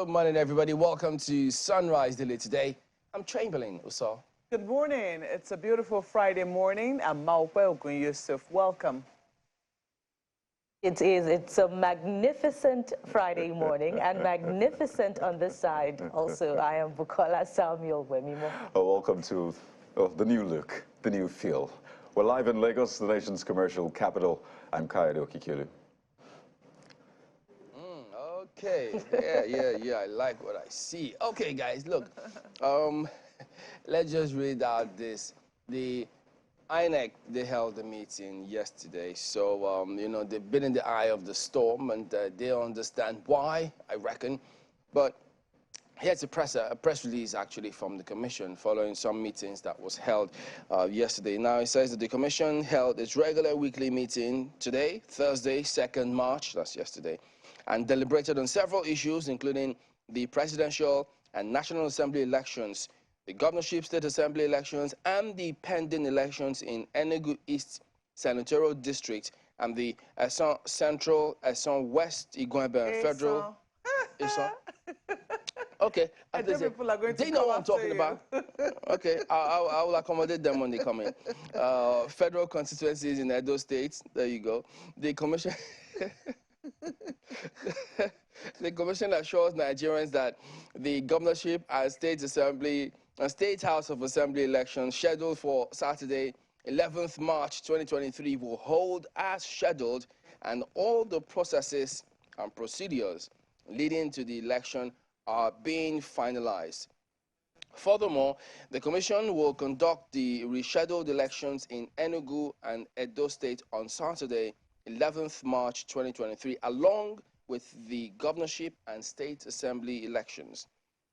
Good morning, everybody. Welcome to Sunrise Daily today. I'm Chamberlain Uso. Good morning. It's a beautiful Friday morning. I'm Maupe Ogun Yusuf. Welcome. It is. It's a magnificent Friday morning and magnificent on this side. Also, I am Bukola Samuel Wemimo. Welcome to the new look, the new feel. We're live in Lagos, the nation's commercial capital. I'm Kayode Okikulu. Okay. Yeah. I like what I see. Okay, guys, look. Let's just read out this. The INEC, they held a meeting yesterday, so, they've been in the eye of the storm, and they understand why, I reckon. But here's a press release, actually, from the Commission following some meetings that was held yesterday. Now, it says that the Commission held its regular weekly meeting today, Thursday, 2nd March, that's yesterday, and deliberated on several issues, including the presidential and National Assembly elections, the governorship state assembly elections, and the pending elections in Enugu East Senatorial District and the Eson Central, Eson West, Iguabe Federal. Eson. Okay, People are going they to know come what I'm after talking you. about. Okay, I will accommodate them when they come in. Federal constituencies in Edo State. There you go. The commission. The commission assures Nigerians that the governorship and state assembly and state house of assembly elections scheduled for Saturday, 11th March 2023 will hold as scheduled, and all the processes and procedures leading to the election are being finalized. Furthermore, the Commission will conduct the rescheduled elections in Enugu and Edo State on Saturday, 11th March 2023, along with the governorship and state assembly elections.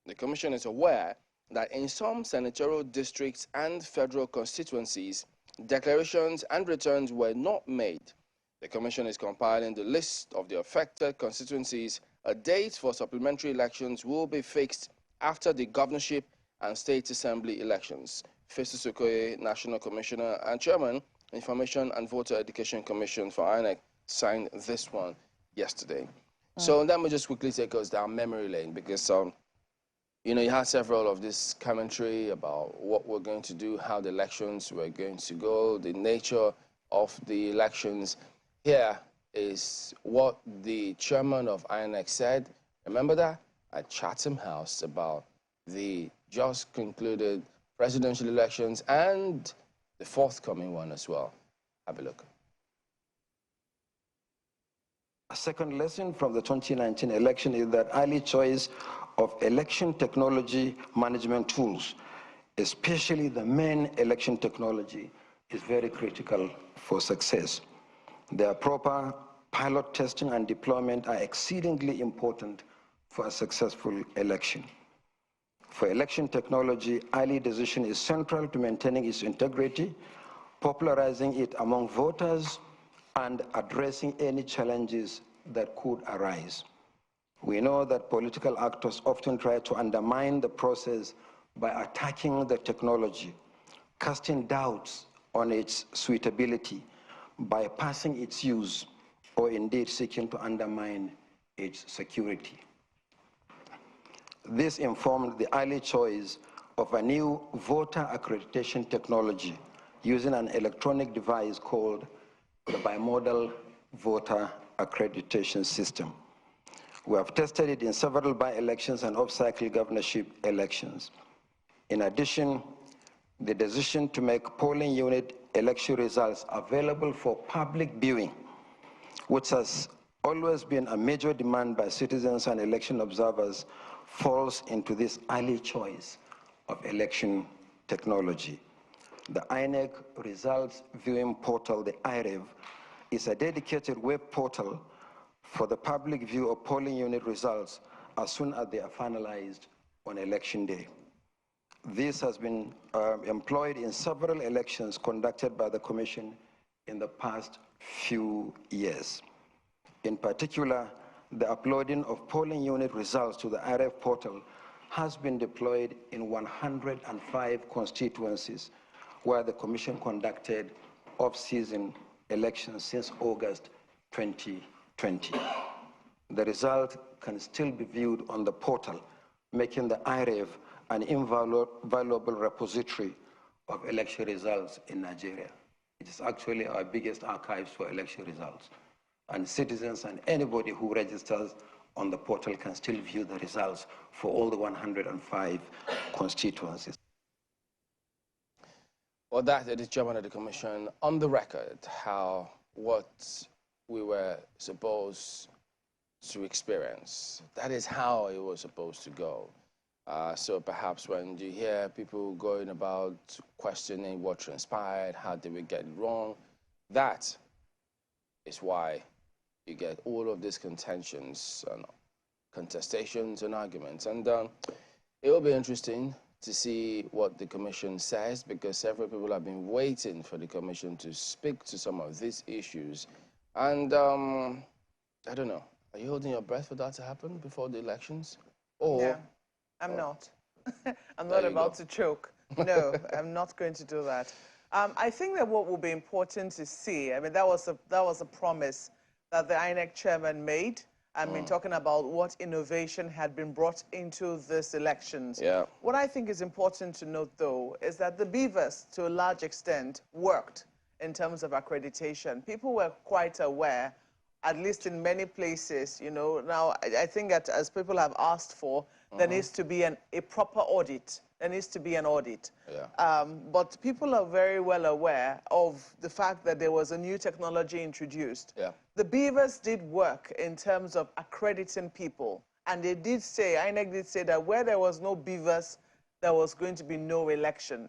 The Commission is aware that in some senatorial districts and federal constituencies, declarations and returns were not made. The Commission is compiling the list of the affected constituencies. A date for supplementary elections will be fixed after the governorship and state assembly elections. Festus Okoye, National Commissioner and Chairman, Information and Voter Education Commission for INEC, signed this one yesterday. So let me just quickly take us down memory lane, because you had several of this commentary about what we're going to do, how the elections were going to go, the nature of the elections. Here is what the chairman of INEC said. Remember that? At Chatham House, about the just concluded presidential elections and the forthcoming one as well. Have a look. A second lesson from the 2019 election is that early choice of election technology management tools, especially the main election technology, is very critical for success. Their proper pilot testing and deployment are exceedingly important for a successful election. For election technology, early decision is central to maintaining its integrity, popularizing it among voters, and addressing any challenges that could arise. We know that political actors often try to undermine the process by attacking the technology, casting doubts on its suitability, bypassing its use, or indeed seeking to undermine its security. This informed the early choice of a new voter accreditation technology using an electronic device called the bimodal voter accreditation system. We have tested it in several by-elections and off-cycle governorship elections. In addition, the decision to make polling unit election results available for public viewing, which has always been a major demand by citizens and election observers, falls into this early choice of election technology. The INEC Results Viewing Portal, the IREV, is a dedicated web portal for the public view of polling unit results as soon as they are finalized on election day. This has been employed in several elections conducted by the Commission in the past few years. In particular, the uploading of polling unit results to the IREV portal has been deployed in 105 constituencies where the Commission conducted off-season elections since August 2020. the result can still be viewed on the portal, making the IREV an invaluable repository of election results in Nigeria. It is actually our biggest archives for election results. And citizens and anybody who registers on the portal can still view the results for all the 105 constituencies. Well, that is the chairman of the commission on the record how what we were supposed to experience. That is how it was supposed to go. So perhaps when you hear people going about questioning what transpired, how did we get it wrong, that is why you get all of these contentions and contestations and arguments. And it will be interesting to see what the commission says, because several people have been waiting for the commission to speak to some of these issues. And I don't know, are you holding your breath for that to happen before the elections? Or Yeah, I'm not. I'm not about to choke. No, I'm not going to do that. I think that what will be important to see, I mean, that was a promise that the INEC chairman made. I mean, talking about what innovation had been brought into these elections. Yeah. What I think is important to note, though, is that the beavers, to a large extent, worked in terms of accreditation. People were quite aware, at least in many places, you know. Now, I think that as people have asked for, there needs to be a proper audit. There needs to be an audit. Yeah. But people are very well aware of the fact that there was a new technology introduced. Yeah. The beavers did work in terms of accrediting people. And they did say, INEC did say that where there was no beavers, there was going to be no election.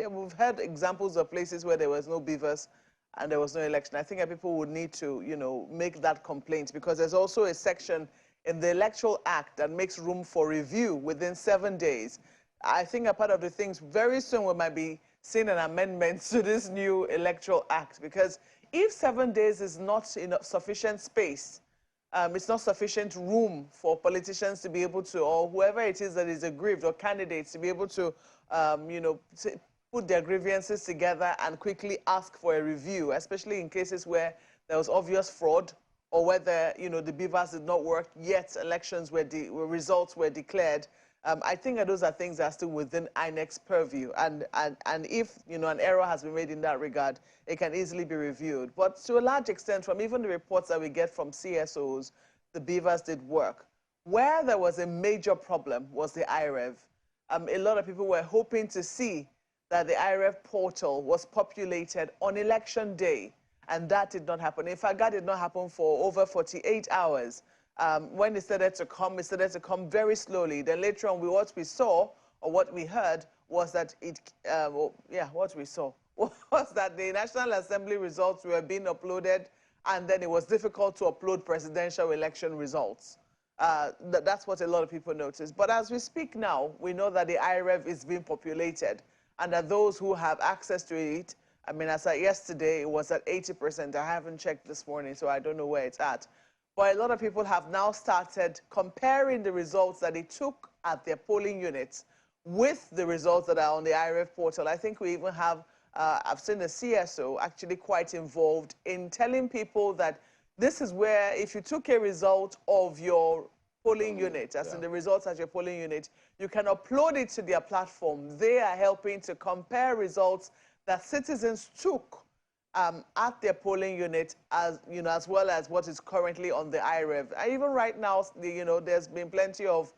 We've heard examples of places where there was no beavers and there was no election. I think that people would need to, you know, make that complaint, because there's also a section in the Electoral Act that makes room for review within 7 days. I think a part of the things, very soon we might be seeing an amendment to this new Electoral Act, because if 7 days is not enough sufficient space, it's not sufficient room for politicians to be able to, or whoever it is that is aggrieved, or candidates to be able to, you know, put their grievances together and quickly ask for a review, especially in cases where there was obvious fraud, or whether, you know, the beavers did not work, yet elections were results were declared. I think that those are things that are still within INEC's purview. And if, you know, an error has been made in that regard, it can easily be reviewed. But to a large extent, from even the reports that we get from CSOs, the beavers did work. Where there was a major problem was the IREV. A lot of people were hoping to see that the IREV portal was populated on election day, and that did not happen. In fact, that did not happen for over 48 hours. When it started to come very slowly. Then later on, what we saw, or what we heard, was that what we saw was that the National Assembly results were being uploaded, and then it was difficult to upload presidential election results. That's what a lot of people noticed. But as we speak now, we know that the IREV is being populated, and that those who have access to it, I mean, as of yesterday, it was at 80%. I haven't checked this morning, so I don't know where it's at. But a lot of people have now started comparing the results that they took at their polling units with the results that are on the IREV portal. I think we even have, I've seen the CSO actually quite involved in telling people that this is where, if you took a result of your polling unit, as in the results at your polling unit, you can upload it to their platform. They are helping to compare results that citizens took at their polling unit, as you know, as well as what is currently on the IREV. Even right now, you know, there's been plenty of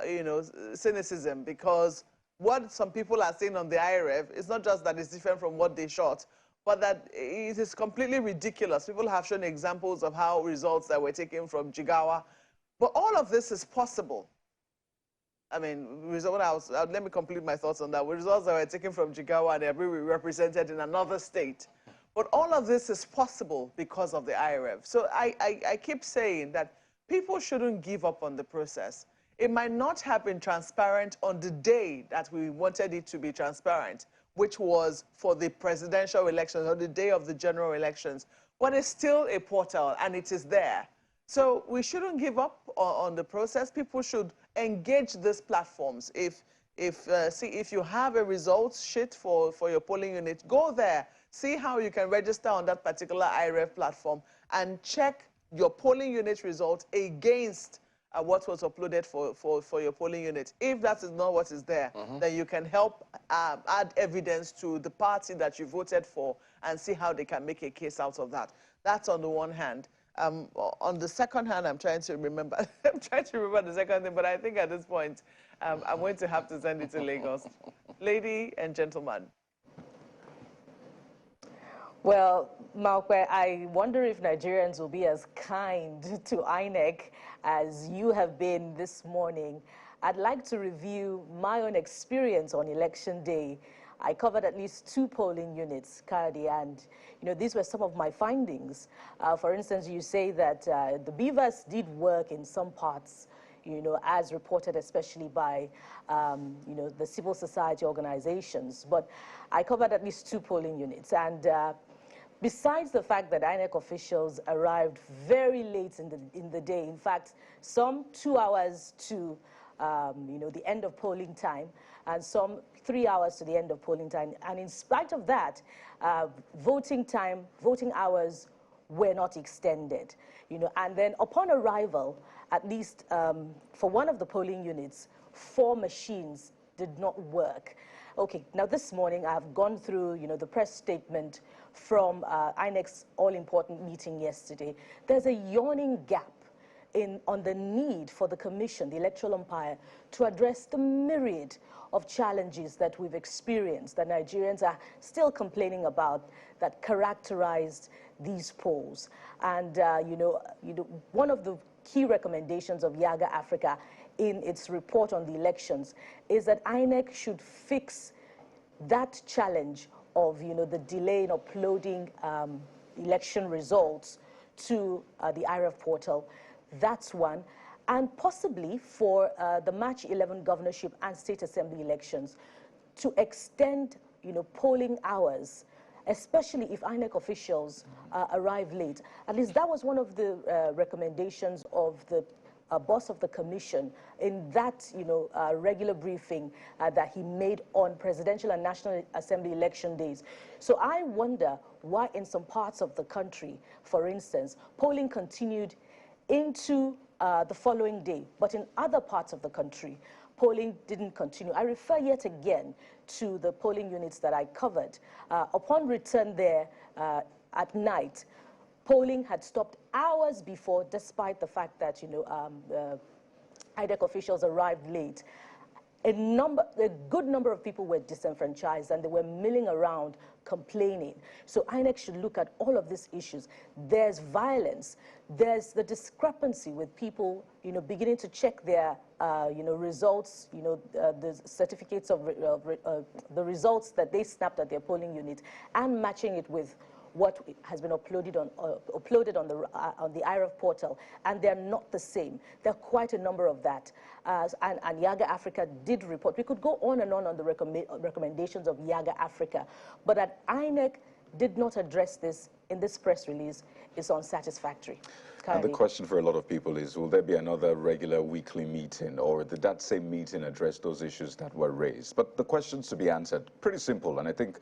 you know, cynicism, because what some people are saying on the IREV is not just that it's different from what they shot, but that it is completely ridiculous. People have shown examples of how results that were taken from Jigawa, but all of this is possible. I mean, let me complete my thoughts on that. Results that were taken from Jigawa and they're represented in another state. But all of this is possible because of the IREV. So I keep saying that people shouldn't give up on the process. It might not have been transparent on the day that we wanted it to be transparent, which was for the presidential elections, or the day of the general elections. But it's still a portal, and it is there. So we shouldn't give up on the process. People should engage these platforms. If you have a results sheet for your polling unit, go there. See how you can register on that particular IREV platform and check your polling unit result against what was uploaded for your polling unit. If that is not what is there, then you can help add evidence to the party that you voted for and see how they can make a case out of that. That's on the one hand. On the second hand, I'm trying to remember. I'm trying to remember the second thing, but I think at this point, I'm going to have to send it to Lagos. Lady and gentleman. Well, Maokwe, I wonder if Nigerians will be as kind to INEC as you have been this morning. I'd like to review my own experience on election day. I covered at least 2 polling units, Kadi, and these were some of my findings. For instance, you say that the beavers did work in some parts, as reported especially by, the civil society organizations. But I covered at least 2 polling units, and besides the fact that INEC officials arrived very late in the day, in fact, some 2 hours to the end of polling time, and some 3 hours to the end of polling time. And in spite of that, voting hours were not extended. And then upon arrival, at least for one of the polling units, 4 machines did not work. Okay, now this morning I've gone through, the press statement from INEC's all-important meeting yesterday. There's a yawning gap on the need for the commission, the electoral umpire, to address the myriad of challenges that we've experienced, that Nigerians are still complaining about, that characterized these polls. And one of the key recommendations of Yaga Africa in its report on the elections is that INEC should fix that challenge of the delay in uploading election results to the IREF portal. That's one. And possibly for the March 11 governorship and state assembly elections to extend polling hours, especially if INEC officials arrive late. At least that was one of the recommendations of the boss of the commission in that regular briefing that he made on presidential and national assembly election days. So I wonder why in some parts of the country, for instance, polling continued into the following day, but in other parts of the country, polling didn't continue. I refer yet again to the polling units that I covered. Upon return there at night, polling had stopped hours before, despite the fact that INEC officials arrived late. A good number of people were disenfranchised, and they were milling around complaining. So INEC should look at all of these issues. There's violence. There's the discrepancy with people, beginning to check their, results, the certificates of the results that they snapped at their polling unit, and matching it with what has been uploaded on the IREF portal, and they're not the same. There are quite a number of that, and Yaga Africa did report. We could go on and on the recommendations of Yaga Africa, but that INEC did not address this in this press release is unsatisfactory. And the question for a lot of people is, will there be another regular weekly meeting, or did that same meeting address those issues that were raised? But the questions to be answered, pretty simple, and I think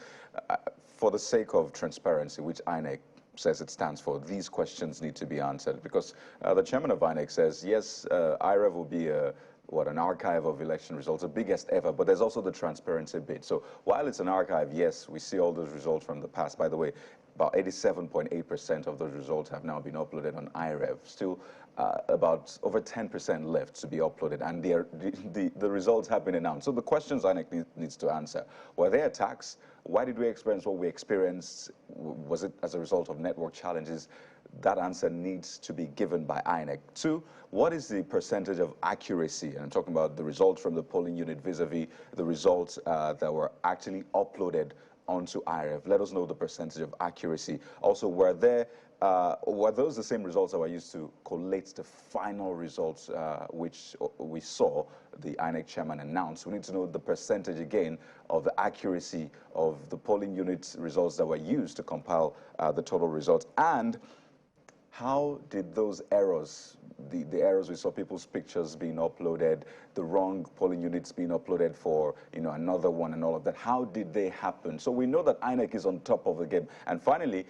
for the sake of transparency, which INEC says it stands for, these questions need to be answered, because the chairman of INEC says, yes, IREF will be an archive of election results, the biggest ever, but there's also the transparency bit. So while it's an archive, yes, we see all those results from the past. By the way, about 87.8% of those results have now been uploaded on IREF. Still about over 10% left to be uploaded, and the results have been announced. So the questions INEC needs to answer: were there attacks? Why did we experience what we experienced? Was it as a result of network challenges? That answer needs to be given by INEC. 2, what is the percentage of accuracy? And I'm talking about the results from the polling unit vis-a-vis the results that were actually uploaded onto IREF. Let us know the percentage of accuracy. Also, were those the same results that were used to collate the final results, which we saw the INEC chairman announce? We need to know the percentage again of the accuracy of the polling unit results that were used to compile the total results. And how did those errors, the errors we saw, people's pictures being uploaded, the wrong polling units being uploaded for another one and all of that, how did they happen? So we know that INEC is on top of the game. And finally,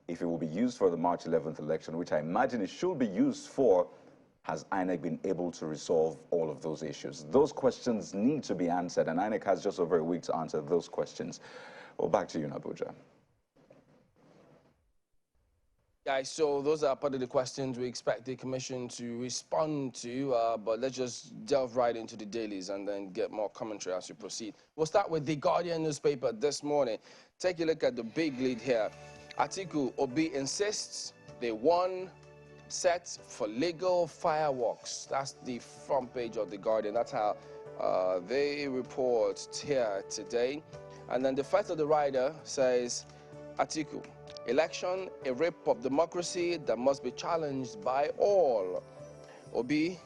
if it will be used for the March 11th election, which I imagine it should be used for, has INEC been able to resolve all of those issues? Those questions need to be answered, and INEC has just over a week to answer those questions. Well, back to you in Abuja. Guys, so those are part of the questions we expect the commission to respond to, but let's just delve right into the dailies and then get more commentary as we proceed. We'll start with the Guardian newspaper this morning. Take a look at the big lead here. Atiku Obi insists they won, set for legal fireworks. That's the front page of the Guardian. That's how they report here today. And then the Fight of the Rider says, Atiku, election, a rape of democracy that must be challenged by all. Obi,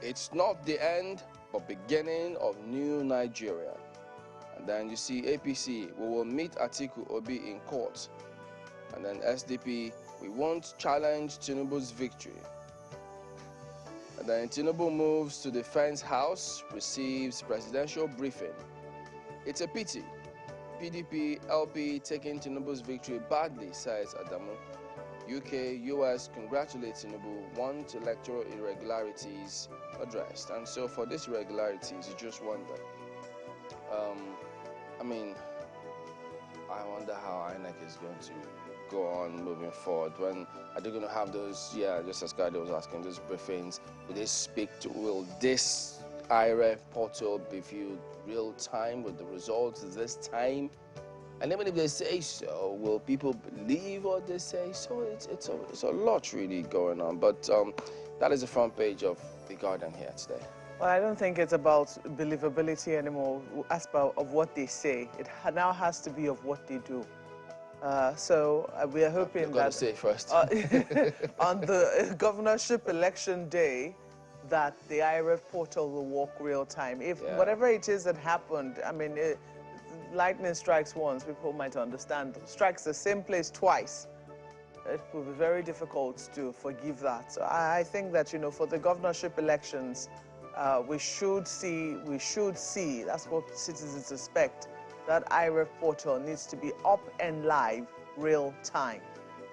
it's not the end, but beginning of new Nigeria. And then you see APC, we will meet Atiku Obi in court. And then SDP, we won't challenge Tinubu's victory. And then Tinubu moves to defense house, receives presidential briefing. It's a pity. PDP, LP taking Tinubu's victory badly, says Adamu. UK, US congratulate Tinubu, want electoral irregularities addressed. And so for these irregularities, you just wonder. I wonder how INEC is going to go on moving forward. When are they going to have those, just as Gadi was asking, those briefings? Will they speak to, will this IRF portal be viewed real time with the results this time? And even if they say so, will people believe what they say? So it's a lot really going on. But that is the front page of the Guardian here today. Well, I don't think it's about believability anymore as of what they say. It now has to be of what they do. So we are hoping that say first. on the governorship election day, that the IRF portal will work real time. If whatever it is that happened, lightning strikes once, people might understand. Strikes the same place twice. It will be very difficult to forgive that. So I think that, for the governorship elections, we should see, that's what citizens expect, that IRF portal needs to be up and live real time.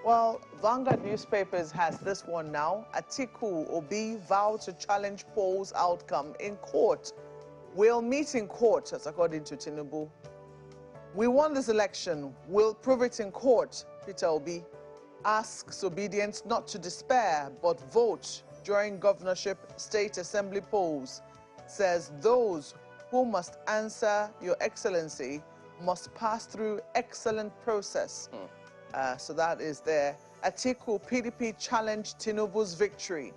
Well, Vanguard Newspapers has this one now. Atiku Obi vowed to challenge polls outcome in court. We'll meet in court, as according to Tinubu. We won this election. We'll prove it in court, Peter Obi asks obedience not to despair, but vote during governorship state assembly polls. Says those who must answer your excellency must pass through excellent process. So that is there. Atiku PDP challenged Tinubu's victory.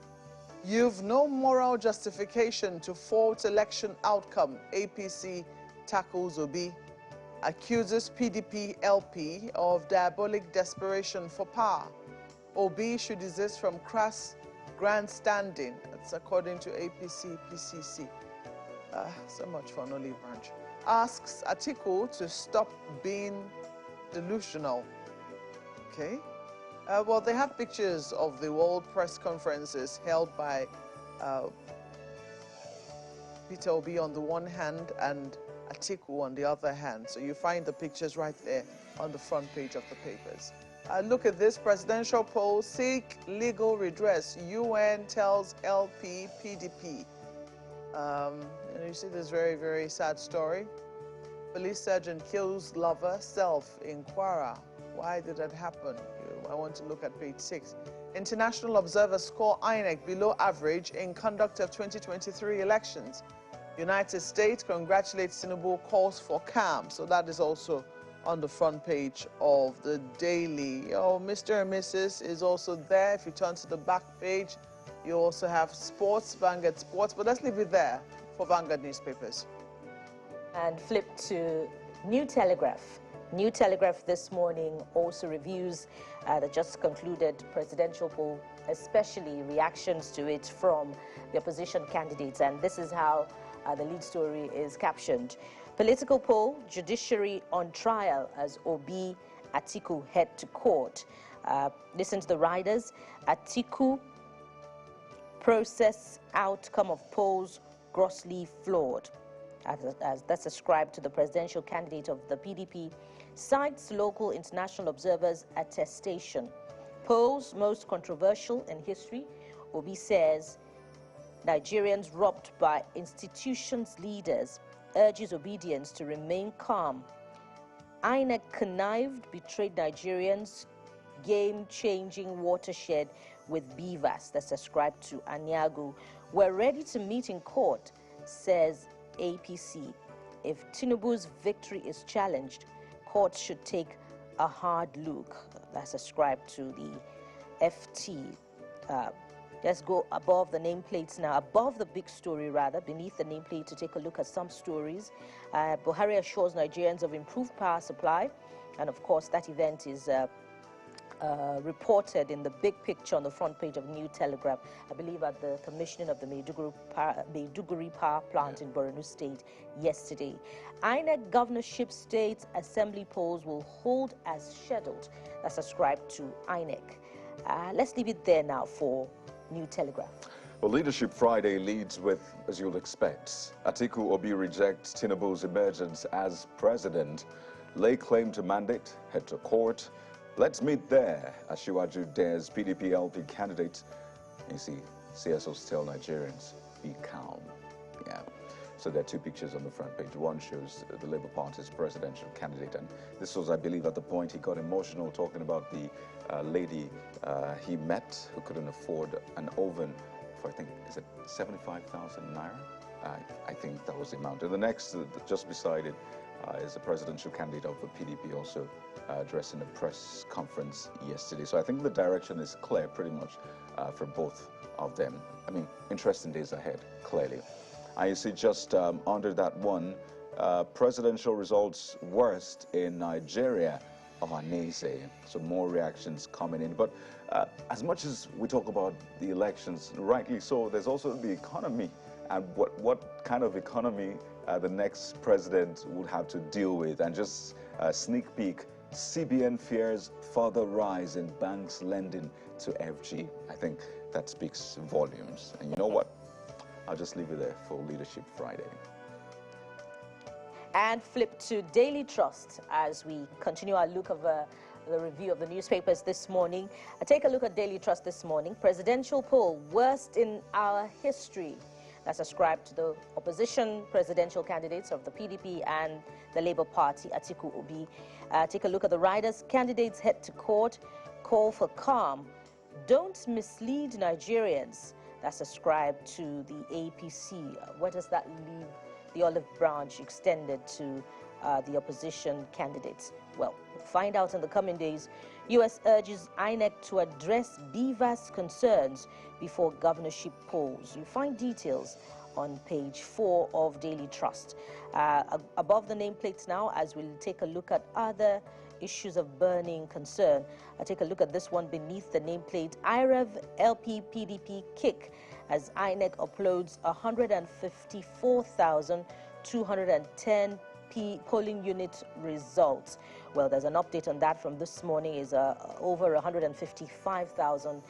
You've no moral justification to fault election outcome. APC tackles Obi. Accuses PDP LP of diabolic desperation for power. Obi should desist from crass grandstanding. That's according to APC PCC. So much for an olive branch. Asks Atiku to stop being delusional. Okay. Well, they have pictures of the world press conferences held by Peter Obi on the one hand and Atiku on the other hand. So you find the pictures right there on the front page of the papers. Look at this presidential poll. Seek legal redress. UN tells LP PDP. You see this very, very sad story. Police sergeant kills lover self in Kwara. Why did that happen? I want to look at page 6. International observers score INEC below average in conduct of 2023 elections. United States congratulates Tinubu, calls for calm. So that is also on the front page of the Daily. Mr. and Mrs. is also there. If you turn to the back page, you also have sports, Vanguard Sports. But let's leave it there for Vanguard newspapers. And flip to New Telegraph. New Telegraph this morning also reviews the just concluded presidential poll, especially reactions to it from the opposition candidates. And this is how the lead story is captioned. Political poll, judiciary on trial as Obi, Atiku head to court. Listen to the riders. Atiku, process outcome of polls grossly flawed. as that's ascribed to the presidential candidate of the PDP, cites local international observers' attestation. Polls most controversial in history, Obi says Nigerians robbed by institutions' leaders, urges obedience to remain calm. INEC connived, betrayed Nigerians, game-changing watershed with beavers, that's ascribed to Anyagu. We're ready to meet in court, says APC. If Tinubu's victory is challenged, courts should take a hard look. That's ascribed to the FT. Let's go above the nameplates now, above the big story rather, beneath the nameplate, to take a look at some stories. Buhari assures Nigerians of improved power supply, and of course that event is reported in the big picture on the front page of New Telegraph, I believe at the commissioning of the Maiduguri power plant in Borno State yesterday. INEC governorship state assembly polls will hold as scheduled. That's ascribed to INEC. Let's leave it there now for New Telegraph. Well, Leadership Friday leads with, as you'll expect, Atiku Obi rejects Tinubu's emergence as president. Lay claim to mandate, head to court. Let's meet there. Asiwaju dares PDP LP candidate. You see, CSOs tell Nigerians, be calm. Yeah. So there are two pictures on the front page. One shows the Labour Party's presidential candidate, and this was, I believe, at the point he got emotional talking about the lady he met who couldn't afford an oven for, I think, is it 75,000 naira? I think that was the amount. And the next, just beside it, is the presidential candidate of the PDP also addressing a press conference yesterday. So I think the direction is clear pretty much for both of them. I mean, interesting days ahead, clearly. I see just under that one, presidential results worst in Nigeria. So more reactions coming in. But as much as we talk about the elections, rightly so, there's also the economy and what kind of economy the next president would have to deal with. And just a sneak peek, CBN fears further rise in banks lending to FG. I think that speaks volumes. And you know what? I'll just leave it there for Leadership Friday. And flip to Daily Trust as we continue our look of the review of the newspapers this morning. Take a look at Daily Trust this morning. Presidential poll, worst in our history. That's ascribed to the opposition presidential candidates of the PDP and the Labour Party, Atiku Obi. Take a look at the riders. Candidates head to court, call for calm. Don't mislead Nigerians. That's ascribed to the APC. Where does that leave the olive branch extended to the opposition candidates? Well, we'll find out in the coming days. U.S. urges INEC to address BVAS concerns before governorship polls. You'll find details on page 4 of Daily Trust. Above the nameplates now, as we'll take a look at other issues of burning concern. I'll take a look at this one beneath the nameplate. IREV LP PDP kick as INEC uploads 154,210 polling unit results. Well, there's an update on that from this morning. Is over 155,000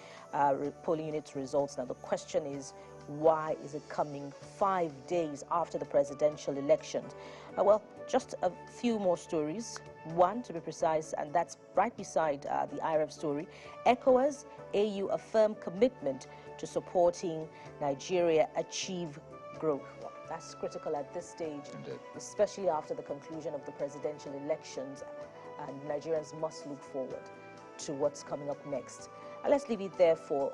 polling unit results. Now the question is, why is it coming 5 days after the presidential elections? Well, just a few more stories. One, to be precise, and that's right beside the IREV story. ECOWAS, AU affirm commitment to supporting Nigeria achieve growth. Well, that's critical at this stage, Indeed. especially after the conclusion of the presidential elections, and Nigerians must look forward to what's coming up next. Let's leave it there for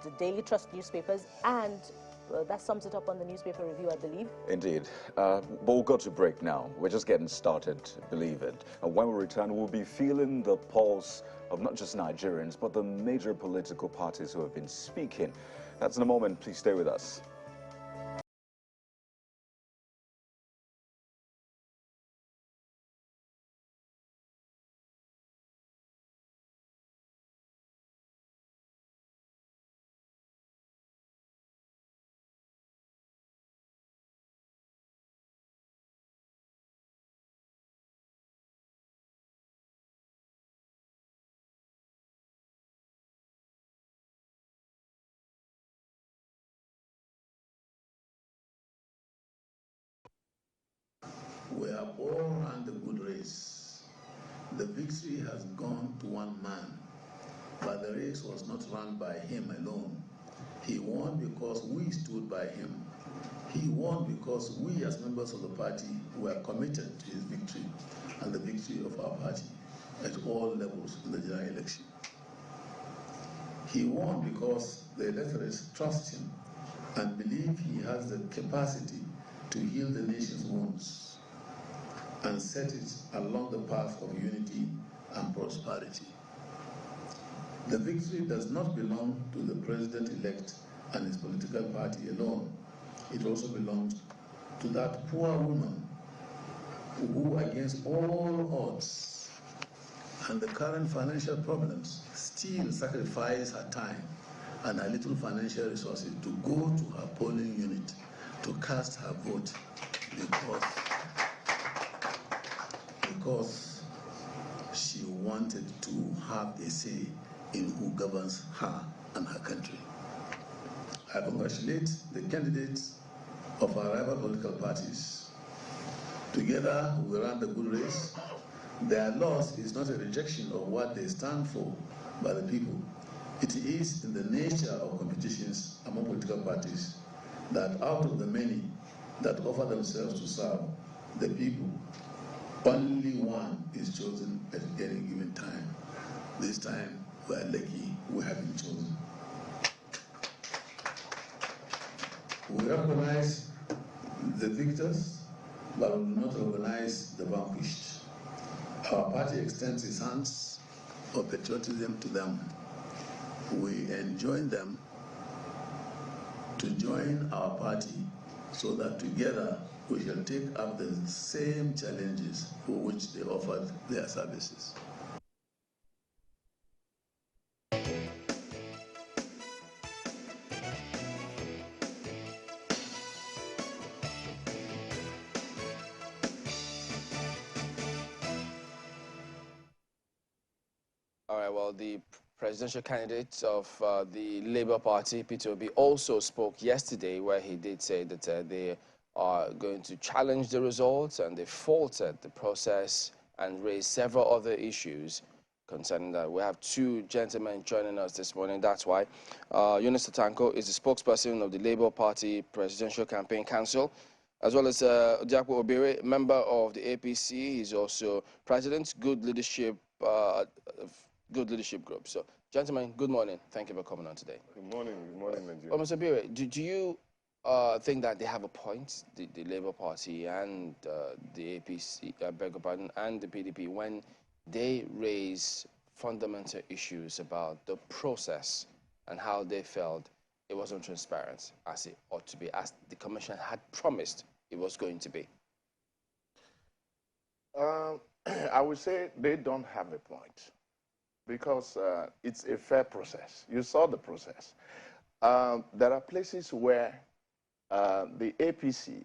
the Daily Trust newspapers, and that sums it up on the newspaper review, I believe. Indeed. But we'll go to break now. We're just getting started, believe it. And when we return, we'll be feeling the pulse of not just Nigerians, but the major political parties who have been speaking. That's in a moment. Please stay with us. We have all run the good race. The victory has gone to one man, but the race was not run by him alone. He won because we stood by him. He won because we as members of the party were committed to his victory and the victory of our party at all levels in the general election. He won because the electorate trust him and believe he has the capacity to heal the nation's wounds and set it along the path of unity and prosperity. The victory does not belong to the president-elect and his political party alone. It also belongs to that poor woman who, against all odds and the current financial problems, still sacrificed her time and her little financial resources to go to her polling unit to cast her vote because she wanted to have a say in who governs her and her country. I congratulate the candidates of our rival political parties. Together, we ran the good race. Their loss is not a rejection of what they stand for by the people. It is in the nature of competitions among political parties that out of the many that offer themselves to serve the people, only one is chosen at any given time. This time, we are lucky we have been chosen. We recognize the victors, but we do not recognize the vanquished. Our party extends its hands of patriotism to them. We enjoin them to join our party so that together we shall take up the same challenges for which they offered their services. All right, well, the presidential candidate of the Labour Party, Peter Obi, also spoke yesterday where he did say that they are going to challenge the results and they faulted the process and raised several other issues concerning that. We have two gentlemen joining us this morning. That's why Eunice Tatanko is the spokesperson of the Labour Party Presidential Campaign Council, as well as Diakwo Obere, member of the APC. He's also president, Good Leadership Group. So, gentlemen, good morning. Thank you for coming on today. Good morning, Nigeria. Mr. Obere, do you think that they have a point, the Labour Party and the APC, beg your pardon, and the PDP, when they raise fundamental issues about the process and how they felt it wasn't transparent as it ought to be, as the Commission had promised it was going to be? I would say they don't have a point because it's a fair process. You saw the process. There are places where the APC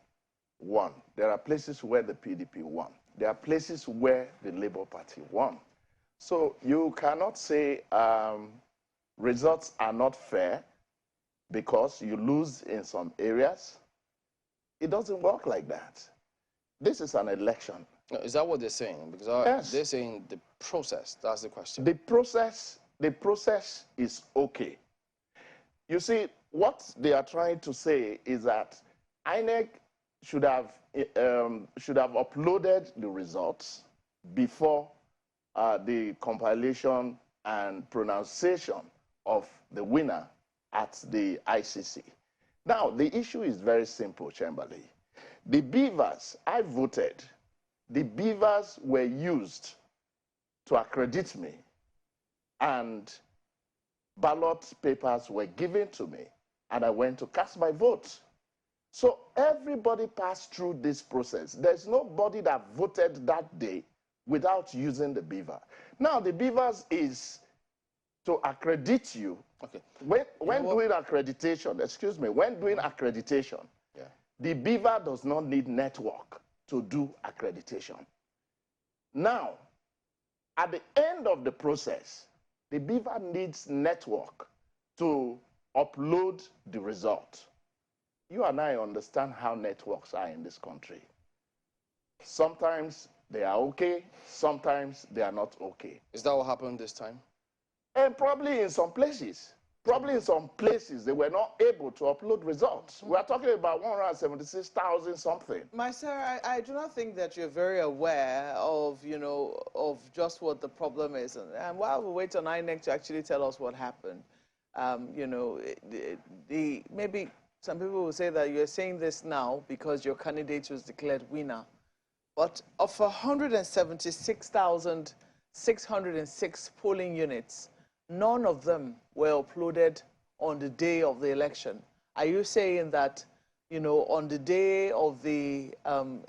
won. There are places where the PDP won. There are places where the Labour Party won. So you cannot say results are not fair because you lose in some areas. It doesn't work like that. This is an election. Is that what they're saying? Because yes. They're saying the process. That's the question. The process is okay. You see, what they are trying to say is that INEC should have uploaded the results before the compilation and pronunciation of the winner at the ICC. Now, the issue is very simple, Chamberlain. The beavers, I voted. The beavers were used to accredit me, and ballot papers were given to me, and I went to cast my vote. So everybody passed through this process. There's nobody that voted that day without using the beaver. Now, the beavers is to accredit you. Okay. When doing accreditation, excuse me, when doing accreditation, the beaver does not need network to do accreditation. Now, at the end of the process, the beaver needs network to upload the result. You and I understand how networks are in this country. Sometimes they are okay, sometimes they are not okay. Is that what happened this time? And probably in some places. Probably in some places, they were not able to upload results. We are talking about 176,000 something. My sir, I do not think that you're very aware of, of just what the problem is. And while we wait on INEC to actually tell us what happened, maybe some people will say that you're saying this now because your candidate was declared winner. But of 176,606 polling units, none of them were uploaded on the day of the election. Are you saying that, on the day of the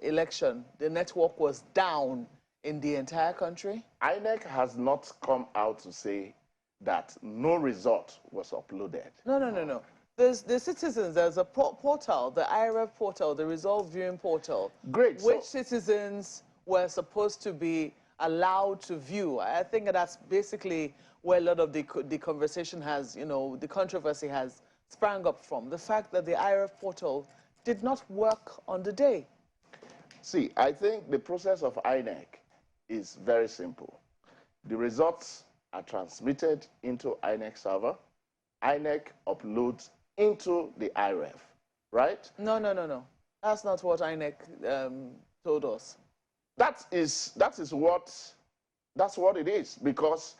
election, the network was down in the entire country? INEC has not come out to say that no result was uploaded. No. The citizens, there's a portal, the IRF portal, the result viewing portal. Great. Which citizens were supposed to be allowed to view. I think that's basically where a lot of the conversation has, the controversy has sprang up from. The fact that the IRF portal did not work on the day. See, I think the process of INEC is very simple. The results are transmitted into INEC server. INEC uploads into the IRF, right? No. That's not what INEC told us. That's what it is, because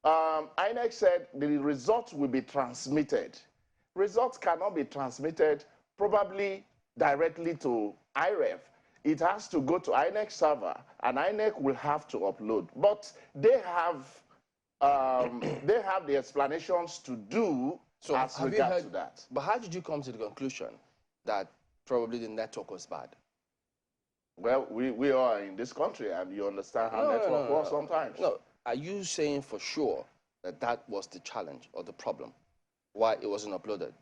INEC said the results will be transmitted. Results cannot be transmitted probably directly to IRF. It has to go to INEC server, and INEC will have to upload. But they have the explanations to do as regards to that. But how did you come to the conclusion that probably the network was bad? Well, we are in this country, and you understand how network works sometimes. No, are you saying for sure that that was the challenge or the problem, why it wasn't uploaded?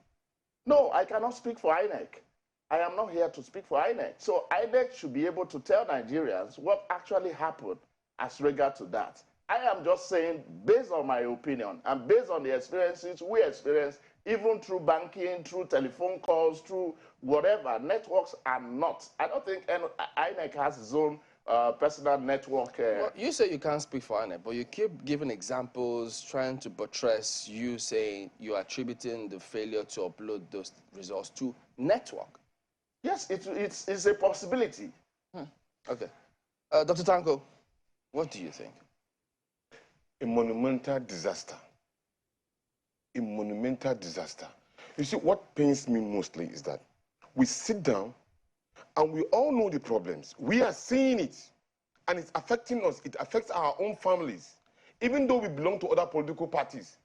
No, I cannot speak for INEC. I am not here to speak for INEC. So INEC should be able to tell Nigerians what actually happened as regard to that. I am just saying, based on my opinion, and based on the experiences we experienced, even through banking, through telephone calls, through whatever, networks are not. I don't think INEC has its own personal network. Well, you say you can't speak for INEC, but you keep giving examples, trying to buttress you saying you're attributing the failure to upload those results to network. Yes, it's a possibility. Okay. Dr. Tanko, what do you think? A monumental disaster. A monumental disaster. You see, what pains me mostly is that we sit down and we all know the problems. We are seeing it, and it's affecting us. It affects our own families, even though we belong to other political parties.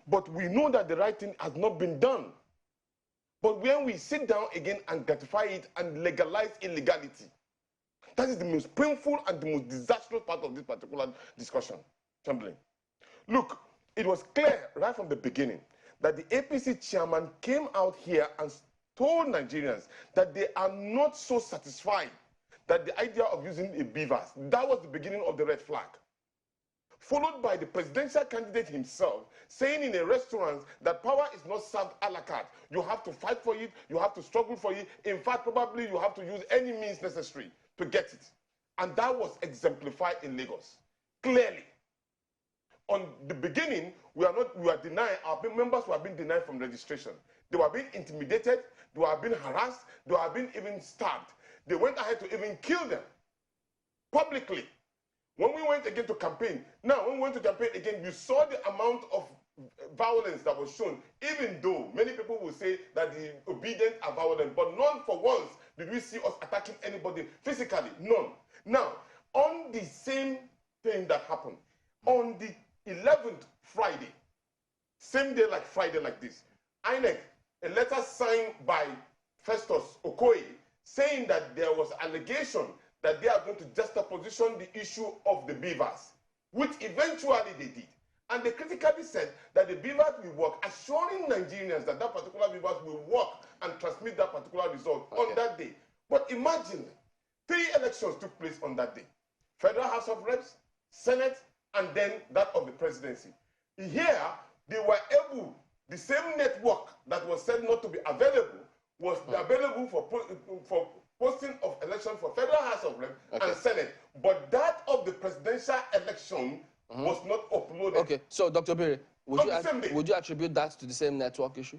But we know that the right thing has not been done. But when we sit down again and gratify it and legalize illegality, that is the most painful and the most disastrous part of this particular discussion. Chamberlain. Look, it was clear right from the beginning that the APC chairman came out here and told Nigerians that they are not so satisfied that the idea of using a beavers, that was the beginning of the red flag. Followed by the presidential candidate himself saying in a restaurant that power is not served a la carte. You have to fight for it, you have to struggle for it. In fact, probably you have to use any means necessary to get it. And that was exemplified in Lagos, clearly. On the beginning, we are denying, our members were being denied from registration. They were being intimidated, they were being harassed, they were being even stabbed. They went ahead to even kill them publicly. When we went again to campaign, now when we went to campaign again, you saw the amount of violence that was shown, even though many people will say that the obedient are violent, but none for once did we see us attacking anybody physically, none. Now, on the same thing that happened, on the 11th Friday, same day like Friday like this, INEC, a letter signed by Festus Okoye, saying that there was allegation that they are going to juxtaposition the issue of the beavers, which eventually they did. And they critically said that the beavers will work, assuring Nigerians that that particular beavers will work and transmit that particular result on that day. But imagine, 3 elections took place on that day. Federal House of Reps, Senate, and then that of the presidency. Here, they were able, the same network that was said not to be available was available for posting of election for Federal House of Rep and Senate, but that of the presidential election was not uploaded. Okay, so Dr. Berry, would you attribute that to the same network issue?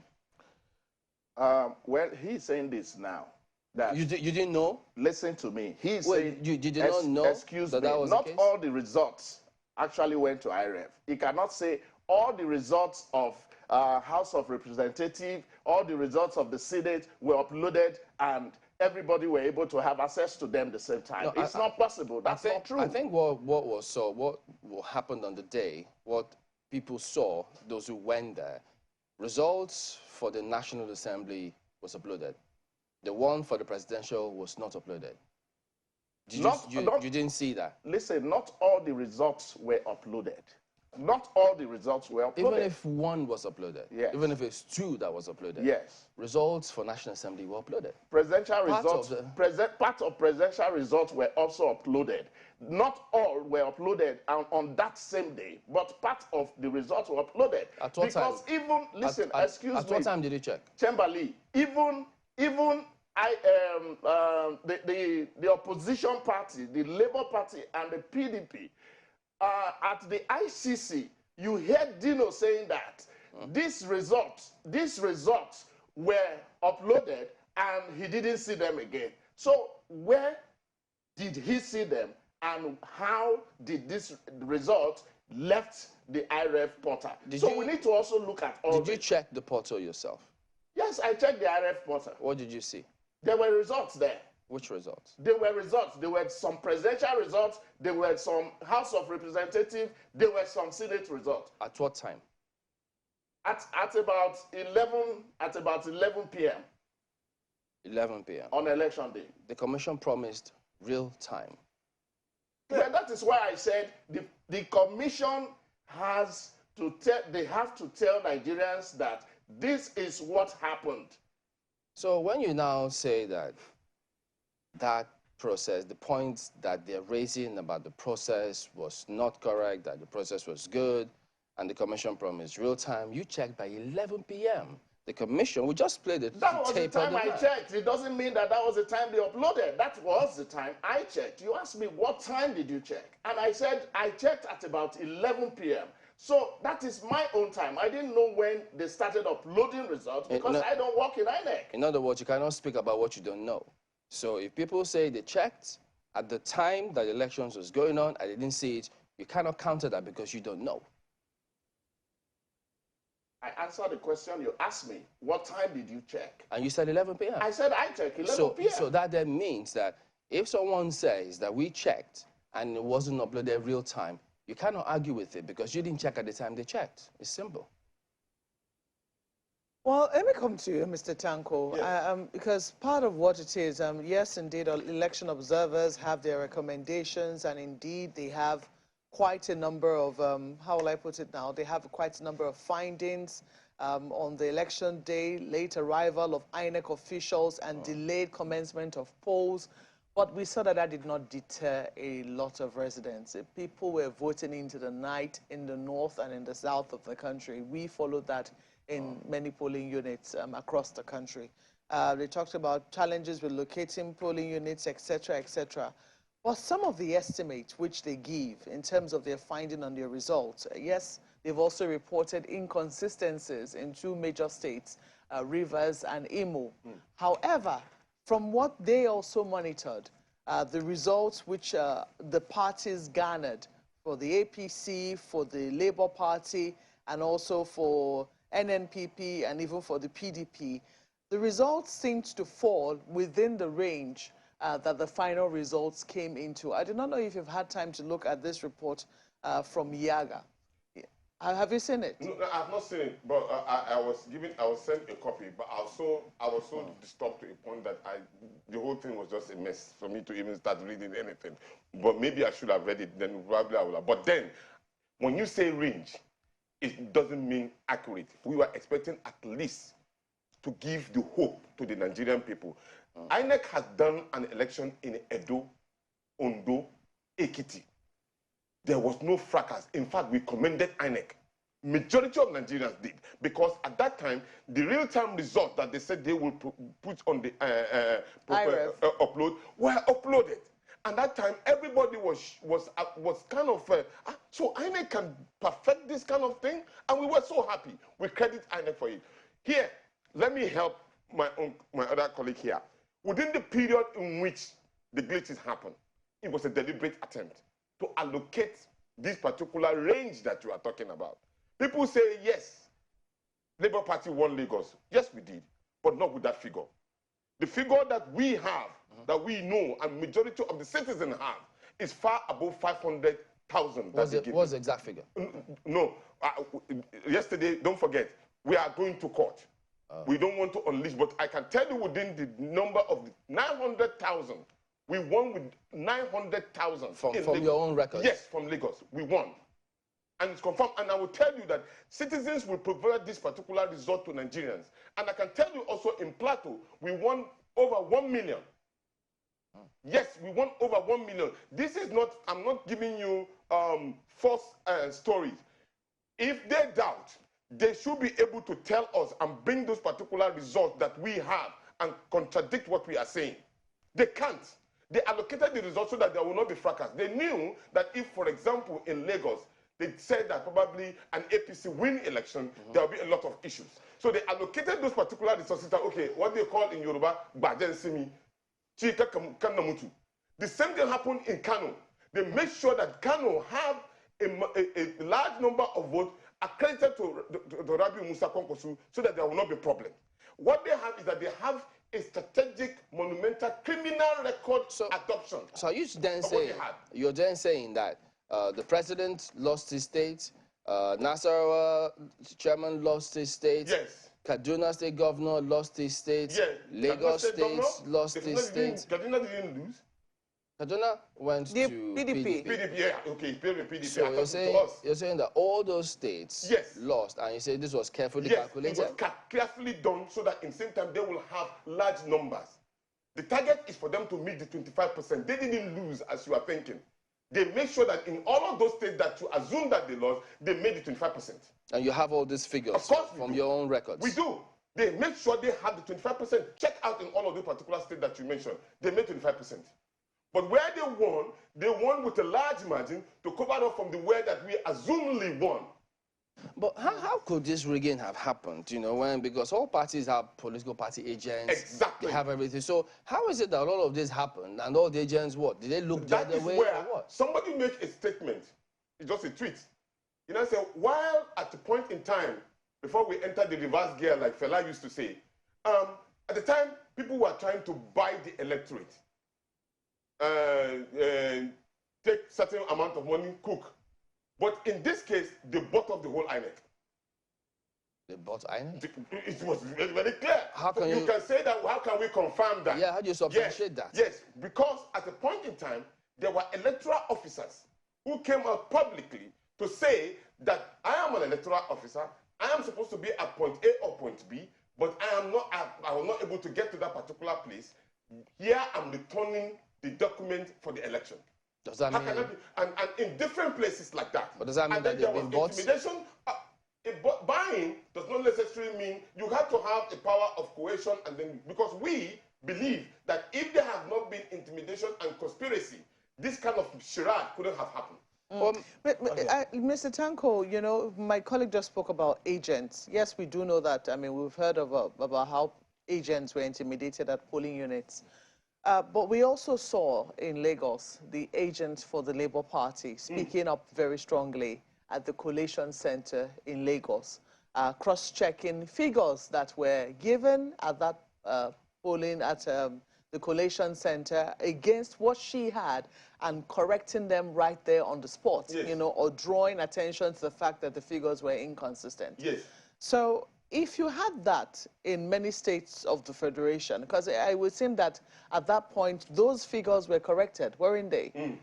Well, he's saying this now. That you didn't know? Listen to me. He's saying, you did not know excuse me, that was not the case? all the results actually went to IREF. He cannot say all the results of House of Representatives, all the results of the Senate were uploaded and everybody were able to have access to them at the same time. No, it's not possible. That's not true. I think what happened on the day, what people saw, those who went there, results for the National Assembly was uploaded. The one for the presidential was not uploaded. You didn't see that? Listen, not all the results were uploaded. Not all the results were uploaded. Even if one was uploaded, yes. Even if it's two that was uploaded, yes. Results for National Assembly were uploaded. Presidential results, part of presidential results were also uploaded. Not all were uploaded on that same day, but part of the results were uploaded. At what time? Because even, listen, excuse me. At what time did you check? Chamberlain, even the opposition party, the Labour Party and the PDP, at the ICC, you heard Dino saying that these results were uploaded and he didn't see them again. So where did he see them and how did this result left the IREF portal? We need to also look at all Did you check the portal yourself? Yes, I checked the IREF portal. What did you see? There were results there. Which results? There were results. There were some presidential results. There were some House of Representatives. There were some Senate results. At what time? At about 11 p.m. 11 p.m. on election day. The commission promised real time. Yeah, that is why I said the commission has to tell. They have to tell Nigerians that this is what happened. So when you now say that process, the points that they're raising about the process was not correct, that the process was good, and the commission promised real time, you checked by 11 p.m. The commission, we just played it. That was the time I checked. It doesn't mean that was the time they uploaded. That was the time I checked. You asked me, what time did you check? And I said, I checked at about 11 p.m. So that is my own time. I didn't know when they started uploading results because I don't work in INEC. In other words, you cannot speak about what you don't know. So if people say they checked at the time that the elections was going on and they didn't see it, you cannot counter that because you don't know. I answered the question you asked me. What time did you check? And you said 11 p.m. I said I checked 11 p.m. So that then means that if someone says that we checked and it wasn't uploaded real time, you cannot argue with it because you didn't check at the time they checked. It's simple. Well, let me come to you, Mr. Tanko, yes. because part of what it is, yes, indeed, election observers have their recommendations, and indeed they have quite a number of, how will I put it now, they have quite a number of findings on the election day, late arrival of INEC officials and delayed commencement of polls. But we saw that that did not deter a lot of residents. People were voting into the night in the north and in the south of the country. We followed that in many polling units across the country. They talked about challenges with locating polling units, etc., etc. But some of the estimates which they give in terms of their finding on their results, yes, they've also reported inconsistencies in two major states, Rivers and Imo. However, from what they also monitored, the results which the parties garnered for the APC, for the Labour Party, and also for NNPP and even for the PDP, the results seemed to fall within the range that the final results came into. I do not know if you've had time to look at this report from Yaga. Have you seen it? No, I've not seen it, but I was sent a copy, but I was so disturbed to a point that the whole thing was just a mess for me to even start reading anything. But maybe I should have read it, then probably I would have. But then, when you say range, it doesn't mean accurate. We were expecting at least to give the hope to the Nigerian people. INEC has done an election in Edo, Ondo, Ekiti. There was no fracas. In fact, we commended INEC majority of Nigerians did, because at that time, the real-time results that they said they will put on the upload were uploaded. And that time, everybody was kind of, so INEC can perfect this kind of thing, and we were so happy. We credit INEC for it. Here, let me help my other colleague here. Within the period in which the glitches happened, it was a deliberate attempt to allocate this particular range that you are talking about. People say, yes, Labour Party won Lagos. Yes, we did, but not with that figure. The figure that we have, that we know, and majority of the citizens have, is far above 500,000. What's the exact figure? No, yesterday, don't forget, we are going to court. We don't want to unleash, but I can tell you within the number of 900,000, we won with 900,000. From your own records? Yes, from Lagos, we won. And it's confirmed, and I will tell you that citizens will provide this particular result to Nigerians. And I can tell you also in Plateau, we won over 1 million. Yes, we won over 1 million. This is not, I'm not giving you false stories. If they doubt, they should be able to tell us and bring those particular results that we have and contradict what we are saying. They can't. They allocated the results so that there will not be fracas. They knew that if, for example, in Lagos, they said that probably an APC win election, there will be a lot of issues. So they allocated those particular resources that, okay, what they call in Yoruba, Bajensimi, Chika Kanamutu. The same thing happened in Kano. They made sure that Kano have a large number of votes accredited to Rabiu Musa Konkosu so that there will not be a problem. What they have is that they have a strategic, monumental criminal record adoption. So are you then saying, you're then saying that the president lost his state, Nasarawa chairman lost his state, yes. Kaduna State governor lost his state, yes. Lagos State lost his state. Kaduna didn't lose. Kaduna went to PDP. PDP, yeah, okay, PDP. So you're saying that all those states lost, and you say this was carefully calculated? Yes, it was carefully done so that in the same time they will have large numbers. The target is for them to meet the 25%. They didn't lose as you are thinking. They made sure that in all of those states that you assume that they lost, they made it 25%. And you have all these figures of course from your own records? We do. They make sure they have the 25%. Check out in all of the particular states that you mentioned. They made 25%. But where they won with a large margin to cover up from the way that we assumedly won. But how could this rigging have happened, you know, because all parties have political party agents. Exactly. They have everything. So how is it that all of this happened and all the agents, what? Did they look the other way or what? Somebody make a statement, it's just a tweet. You know, say, while at the point in time, before we entered the reverse gear, like Fela used to say, at the time, people were trying to buy the electorate. Take certain amount of money, cook. But in this case, they bought off the whole INEC. They bought INEC? It was very, very clear. How can you can say that, how can we confirm that? Yeah, how do you substantiate that? Yes, because at a point in time, there were electoral officers who came out publicly to say that I am an electoral officer, I am supposed to be at point A or point B, but I was not able to get to that particular place. Here I'm returning the document for the election. Does that mean? And in different places like that. But does that mean that they've been bought? Intimidation. Buying does not necessarily mean you have to have a power of coercion, and then because we believe that if there have not been intimidation and conspiracy, this kind of charade couldn't have happened. Mr. Tanko, you know, my colleague just spoke about agents. Yes, we do know that. I mean, we've heard about how agents were intimidated at polling units. But we also saw in Lagos the agents for the Labour Party speaking up very strongly at the collation center in Lagos, cross-checking figures that were given at that polling at the collation center against what she had and correcting them right there on the spot, you know, or drawing attention to the fact that the figures were inconsistent. Yes. So if you had that in many states of the Federation, because I would think that at that point, those figures were corrected, weren't they?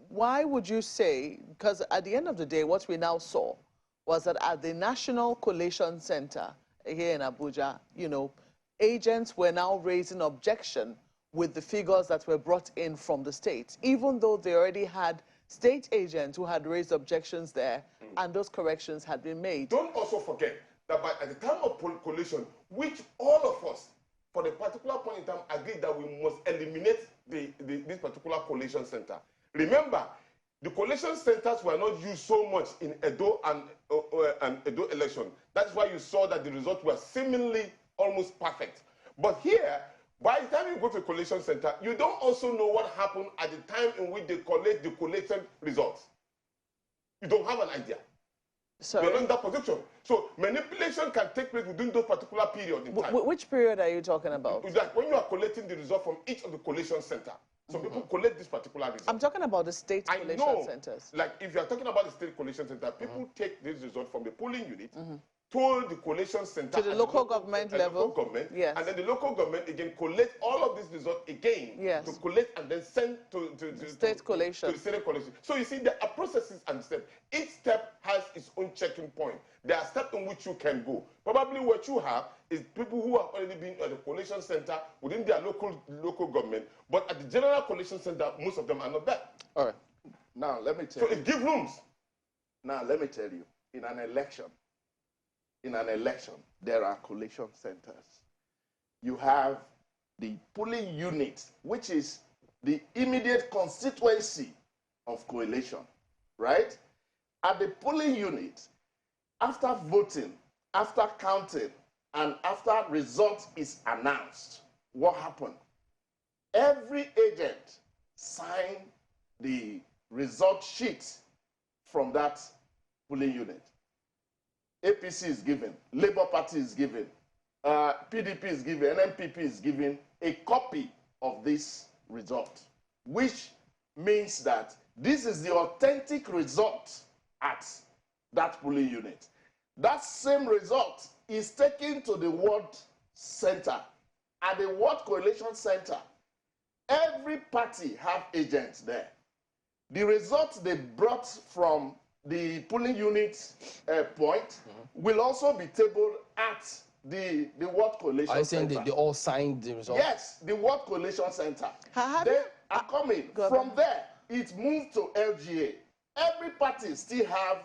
Why would you say, because at the end of the day, what we now saw was that at the National Collation Center here in Abuja, you know, agents were now raising objection with the figures that were brought in from the states, even though they already had state agents who had raised objections there and those corrections had been made. Don't also forget that at the time of collation, which all of us, for the particular point in time, agreed that we must eliminate this particular collation center. Remember, the collation centers were not used so much in Edo and Edo election. That's why you saw that the results were seemingly almost perfect. But here, by the time you go to a collation center, you don't also know what happened at the time in which they collate the collated results. You don't have an idea. You're not in that position. So manipulation can take place within those particular periods in time. Which period are you talking about? Like when you are collating the result from each of the collation center. Some people collect this particular result. I'm talking about the state collation centers. Like if you are talking about the state collation center, people take this result from the polling unit to the collation center. To the local government level. Local government, yes. And then the local government again collect all of these results again to collect and then send to state collation. To the state collation. So you see there are processes and steps. Each step has its own checking point. There are steps in which you can go. Probably what you have is people who have already been at the collation center within their local government, but at the general collation center, most of them are not there. All right. Now let me tell you. So it gives rooms. Now let me tell you, in an election, there are collation centers. You have the polling unit, which is the immediate constituency of collation, right? At the polling unit, after voting, after counting, and after result is announced, what happened? Every agent signed the result sheet from that polling unit. APC is given, Labour Party is given, PDP is given, NPP is given a copy of this result, which means that this is the authentic result at that polling unit. That same result is taken to the ward center. At the ward collation center, every party have agents there. The results they brought from the polling unit point will also be tabled at the ward collation center. Are you saying they all signed the results? Yes, the ward collation center. Then coming from there, it moved to LGA. Every party still have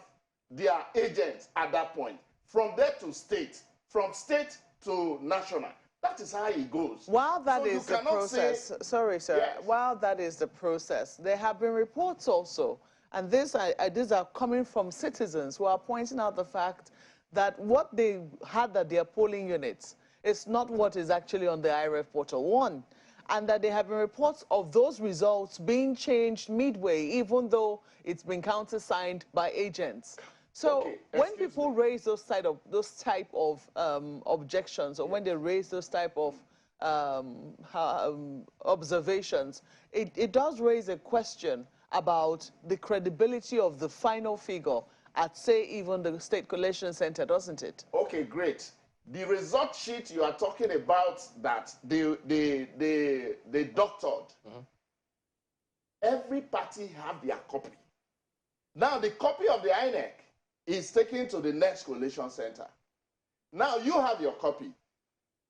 their agents at that point. From there to state, from state to national. That is how it goes. While that is the process, sorry, sir. Yes. While that is the process, there have been reports also, and these are coming from citizens who are pointing out the fact that what they had at their polling units is not what is actually on the IRF portal, one, and that there have been reports of those results being changed midway, even though it's been countersigned by agents. So when people raise those type of objections, or when they raise those type of observations, it does raise a question about the credibility of the final figure at, say, even the State Collation Center, doesn't it? Okay, great. The result sheet you are talking about that they doctored, every party have their copy. Now, the copy of the INEC is taken to the next collation center. Now, you have your copy.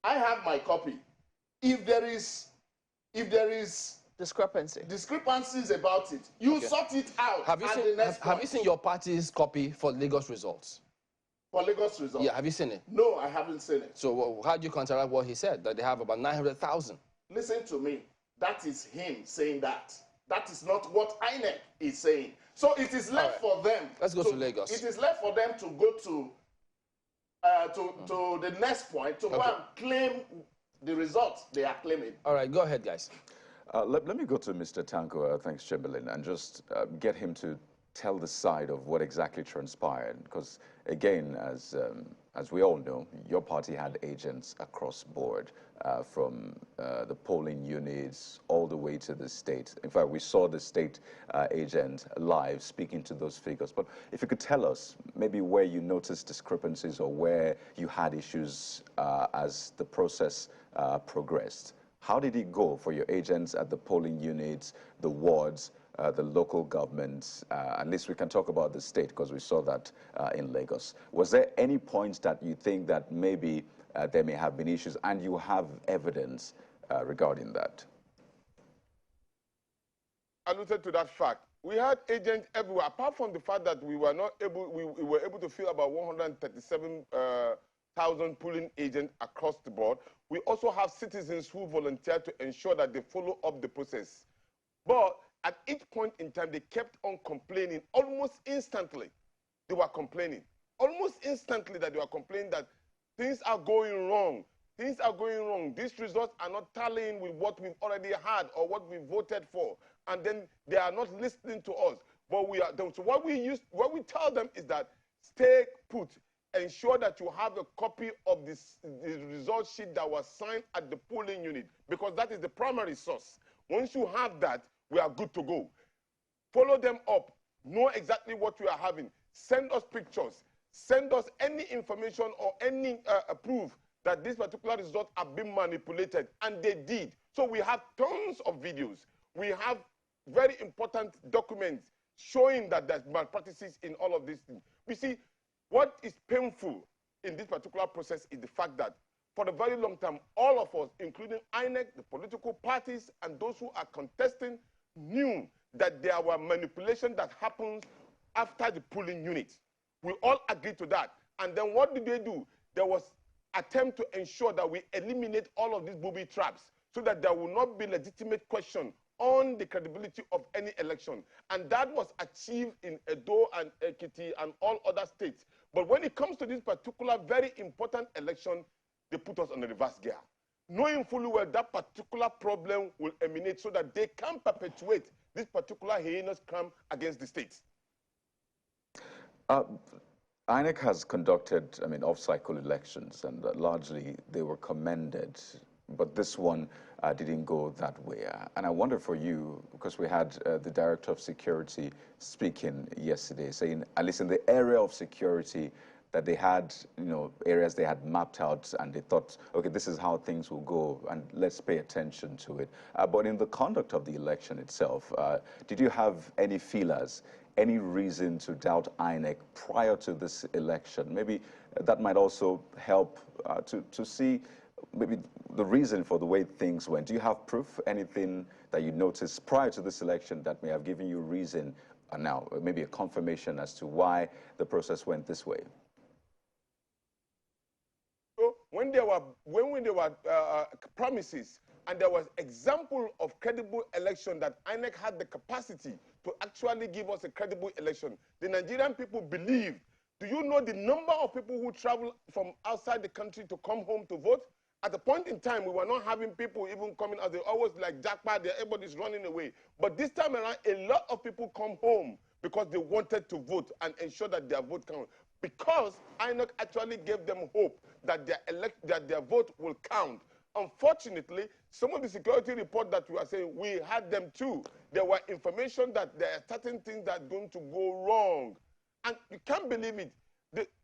I have my copy. If there is discrepancies about it, you sort it out. Have you seen your party's copy for Lagos results? For Lagos results? Yeah, have you seen it? No, I haven't seen it. So how do you counteract what he said, that they have about 900,000? Listen to me. That is him saying that. That is not what INEC is saying. So it is left for them. Let's go to Lagos. It is left for them to go to the next point to go and claim the results they are claiming. All right, go ahead, guys. Let me go to Mr. Tanko, thanks, Chamberlain, and just get him to tell the side of what exactly transpired. Because, again, as we all know, your party had agents across board, from the polling units all the way to the state. In fact, we saw the state agent live speaking to those figures. But if you could tell us maybe where you noticed discrepancies or where you had issues as the process progressed. How did it go for your agents at the polling units, the wards, the local governments? At least we can talk about the state, because we saw that in Lagos. Was there any points that you think that maybe there may have been issues, and you have evidence regarding that? alluded to that fact. We had agents everywhere, apart from the fact that we were not able, we were able to fill about 137,000 polling agents across the board. We also have citizens who volunteer to ensure that they follow up the process. But at each point in time, they kept on complaining almost instantly. They were complaining almost instantly that they were complaining that things are going wrong. Things are going wrong. These results are not tallying with what we've already had or what we voted for. And then they are not listening to us. But we are, so what we tell them is that stay put. Ensure that you have a copy of the result sheet that was signed at the polling unit, because that is the primary source. Once you have that, we are good to go. Follow them up. Know exactly what you are having. Send us pictures. Send us any information or any proof that these particular results are being manipulated, and they did. So we have tons of videos. We have very important documents showing that there's malpractices in all of these things. We see what is painful in this particular process is the fact that for a very long time, all of us, including INEC, the political parties, and those who are contesting, knew that there were manipulation that happens after the polling unit. We all agreed to that. And then what did they do? There was attempt to ensure that we eliminate all of these booby traps so that there will not be legitimate question on the credibility of any election. And that was achieved in Edo and Ekiti and all other states. But when it comes to this particular very important election, they put us on the reverse gear, knowing fully well that particular problem will emanate so that they can perpetuate this particular heinous crime against the states. INEC has conducted, off-cycle elections, and largely they were commended. But this one didn't go that way. And I wonder for you, because we had the Director of Security speaking yesterday, saying, at least in the area of security, that they had, areas they had mapped out, and they thought, okay, this is how things will go, and let's pay attention to it. But in the conduct of the election itself, did you have any feelers, any reason to doubt INEC prior to this election? Maybe that might also help to see maybe the reason for the way things went. Do you have proof, anything that you noticed prior to this election that may have given you reason now, maybe a confirmation as to why the process went this way? So when there were promises and there was example of credible election that INEC had the capacity to actually give us a credible election, the Nigerian people believed. Do you know the number of people who travel from outside the country to come home to vote? At the point in time, we were not having people even coming out. They always like jackpot, everybody's running away. But this time around, a lot of people come home because they wanted to vote and ensure that their vote counted. Because INEC actually gave them hope that their vote will count. Unfortunately, some of the security reports that we are saying, we had them too. There were information that there are certain things that are going to go wrong. And you can't believe it.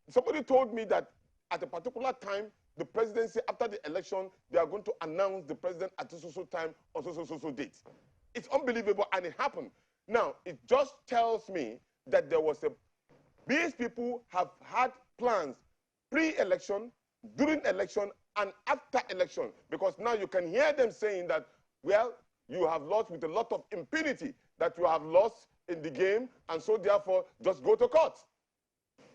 Somebody told me that at a particular time, the presidency, after the election, they are going to announce the president at so time or so date. It's unbelievable, and it happened. Now, it just tells me that there was these people have had plans pre-election, during election, and after election, because now you can hear them saying that, well, you have lost with a lot of impunity, that you have lost in the game, and so therefore, just go to court.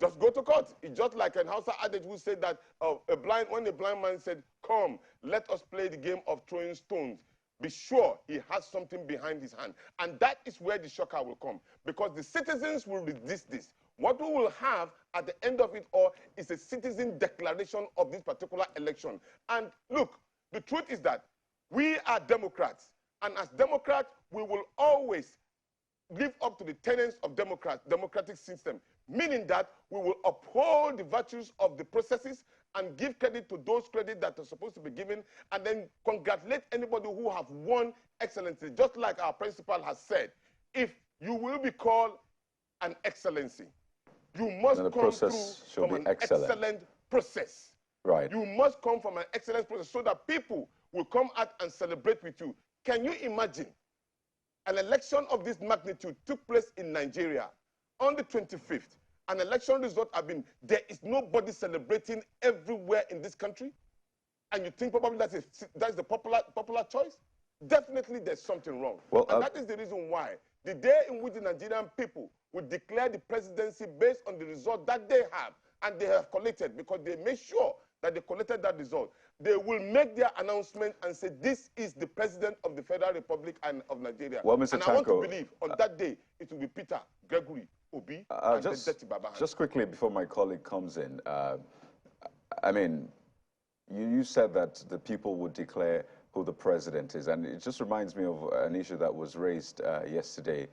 Just go to court. It's just like an Hausa adage who said that when a blind man said, come, let us play the game of throwing stones, be sure he has something behind his hand. And that is where the shocker will come, because the citizens will resist this. What we will have at the end of it all is a citizen declaration of this particular election. And look, the truth is that we are Democrats. And as Democrats, we will always live up to the tenets of democratic system, meaning that we will uphold the virtues of the processes and give credit to those credit that are supposed to be given, and then congratulate anybody who have won excellency. Just like our principal has said, if you will be called an excellency, you must come through from an excellent process. Right. You must come from an excellent process so that people will come out and celebrate with you. Can you imagine? An election of this magnitude took place in Nigeria on the 25th. An election result have been, there is nobody celebrating everywhere in this country? And you think probably that is the popular choice? definitely there's something wrong. Well, and that is the reason why the day in which the Nigerian people will declare the presidency based on the result that they have and they have collected, because they made sure that they collected that result, they will make their announcement and say, this is the president of the Federal Republic and of Nigeria. Well, Mr. And Tanko, I want to believe on that day it will be Peter, Gregory, Obi, and Dedeti Baba. Just quickly before my colleague comes in, I mean, you said that the people would declare who the president is, and it just reminds me of an issue that was raised yesterday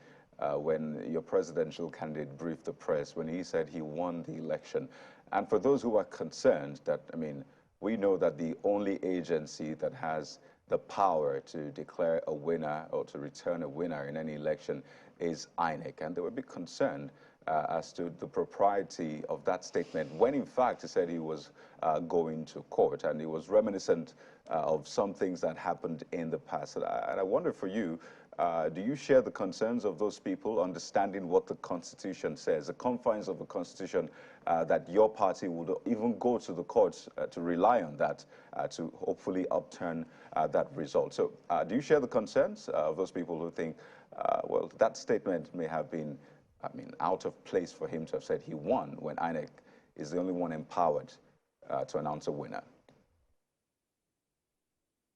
when your presidential candidate briefed the press when he said he won the election. And for those who are concerned that, I mean, we know that the only agency that has the power to declare a winner or to return a winner in any election is INEC, and they would be concerned as to the propriety of that statement when in fact he said he was going to court, and he was reminiscent of some things that happened in the past. And I wonder for you, do you share the concerns of those people, understanding what the Constitution says, the confines of the Constitution, that your party would even go to the courts to rely on that to hopefully upturn that result? So do you share the concerns of those people who think, well, that statement may have been, I mean, out of place for him to have said he won when INEC is the only one empowered to announce a winner?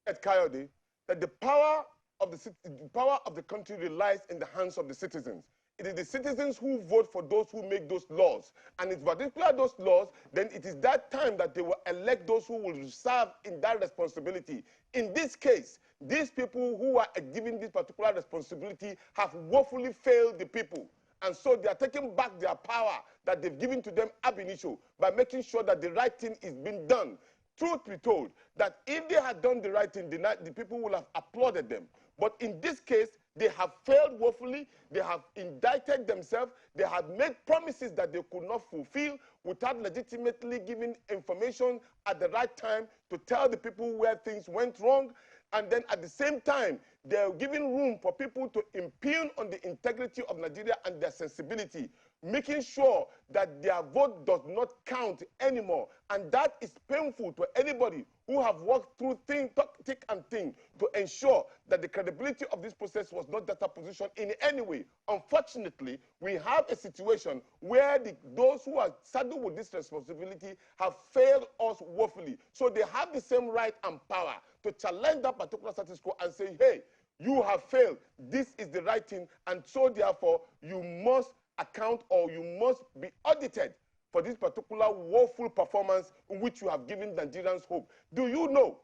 At Coyote, that the power of the country relies in the hands of the citizens. It is the citizens who vote for those who make those laws. And if particular those laws, then it is that time that they will elect those who will serve in that responsibility. In this case, these people who are given this particular responsibility have woefully failed the people. And so they are taking back their power that they've given to them ab initio by making sure that the right thing is being done. Truth be told, that if they had done the right thing, the people would have applauded them. But in this case, they have failed woefully. They have indicted themselves. They have made promises that they could not fulfill without legitimately giving information at the right time to tell the people where things went wrong. And then at the same time, they're giving room for people to impugn on the integrity of Nigeria and their sensibility, making sure that their vote does not count anymore. And that is painful to anybody who have worked through thick and thin to ensure that the credibility of this process was not data position in any way. Unfortunately, we have a situation where those who are saddled with this responsibility have failed us woefully. So they have the same right and power to challenge that particular status quo and say, hey, you have failed. This is the right thing. And so therefore, you must account or you must be audited for this particular woeful performance in which you have given Nigerians hope. Do you know,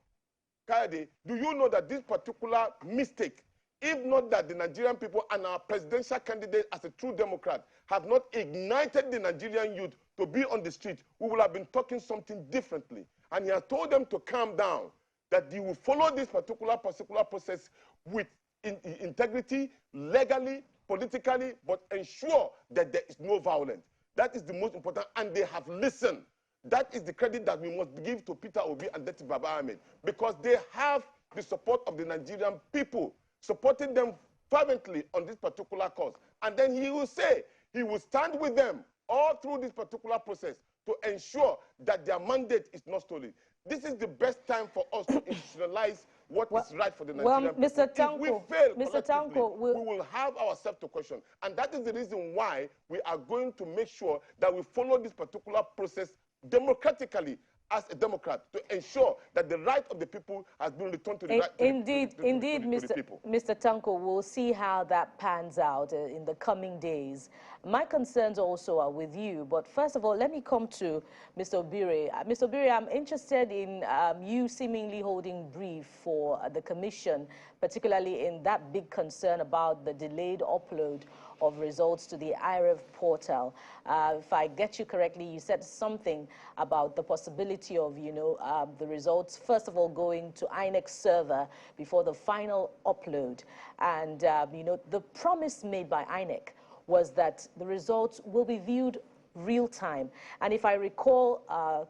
Kayode, do you know that this particular mistake, if not that the Nigerian people and our presidential candidate as a true Democrat have not ignited the Nigerian youth to be on the street, we would have been talking something differently. And he has told them to calm down, that he will follow this particular process with integrity, legally, politically, but ensure that there is no violence. That is the most important, and they have listened. That is the credit that we must give to Peter Obi and Dedeti Baba, because they have the support of the Nigerian people, supporting them fervently on this particular cause. And then he will say, he will stand with them all through this particular process to ensure that their mandate is not stolen. This is the best time for us to institutionalize what is right for the Nigerian people. Mr. Tanko, if we fail Mr. Tanko, we will have ourselves to question. And that is the reason why we are going to make sure that we follow this particular process democratically as a Democrat to ensure that the right of the people has been returned to the right Indeed, people. Mr. Tanko, we'll see how that pans out in the coming days. My concerns also are with you, but first of all, let me come to Mr. Obiri. Mr. Obiri, I'm interested in you seemingly holding brief for the Commission, particularly in that big concern about the delayed upload of results to the IREV portal. If I get you correctly, you said something about the possibility of, the results, first of all, going to INEC server before the final upload. And, the promise made by INEC was that the results will be viewed real time. And if I recall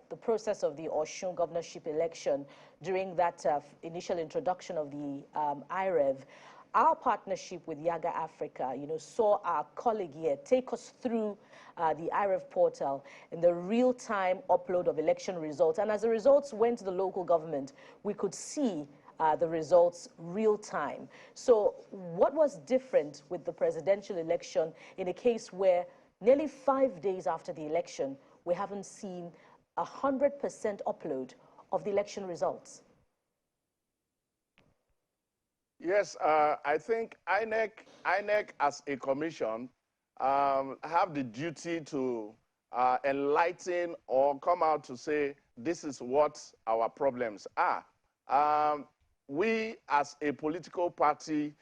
the process of the Osun governorship election during that initial introduction of the IREV, our partnership with Yaga Africa, saw our colleague here take us through the IREV portal in the real-time upload of election results. And as the results went to the local government, we could see the results real time. So what was different with the presidential election in a case where nearly 5 days after the election, we haven't seen 100% upload of the election results? Yes, I think INEC as a commission have the duty to enlighten or come out to say this is what our problems are. We as a political party,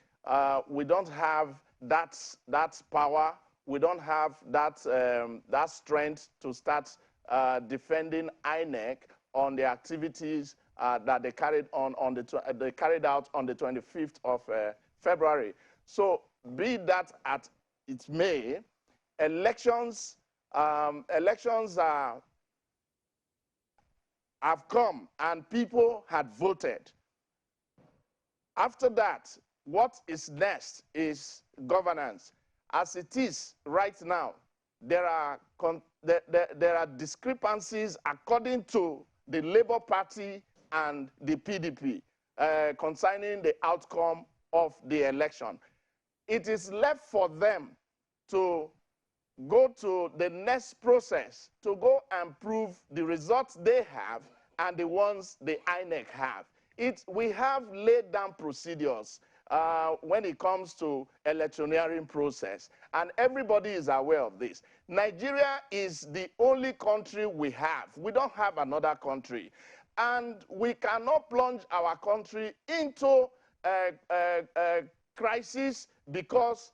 we don't have that power. We don't have that strength to start defending INEC on the activities that they carried out on the 25th of February. So, be that as it may, elections have come and people had voted. After that, what is next is governance. As it is right now, there are discrepancies according to the Labour Party and the PDP concerning the outcome of the election. It is left for them to go to the next process to go and prove the results they have and the ones the INEC have. We have laid down procedures when it comes to electioneering process, and everybody is aware of this. Nigeria is the only country we have. We don't have another country. And we cannot plunge our country into a crisis because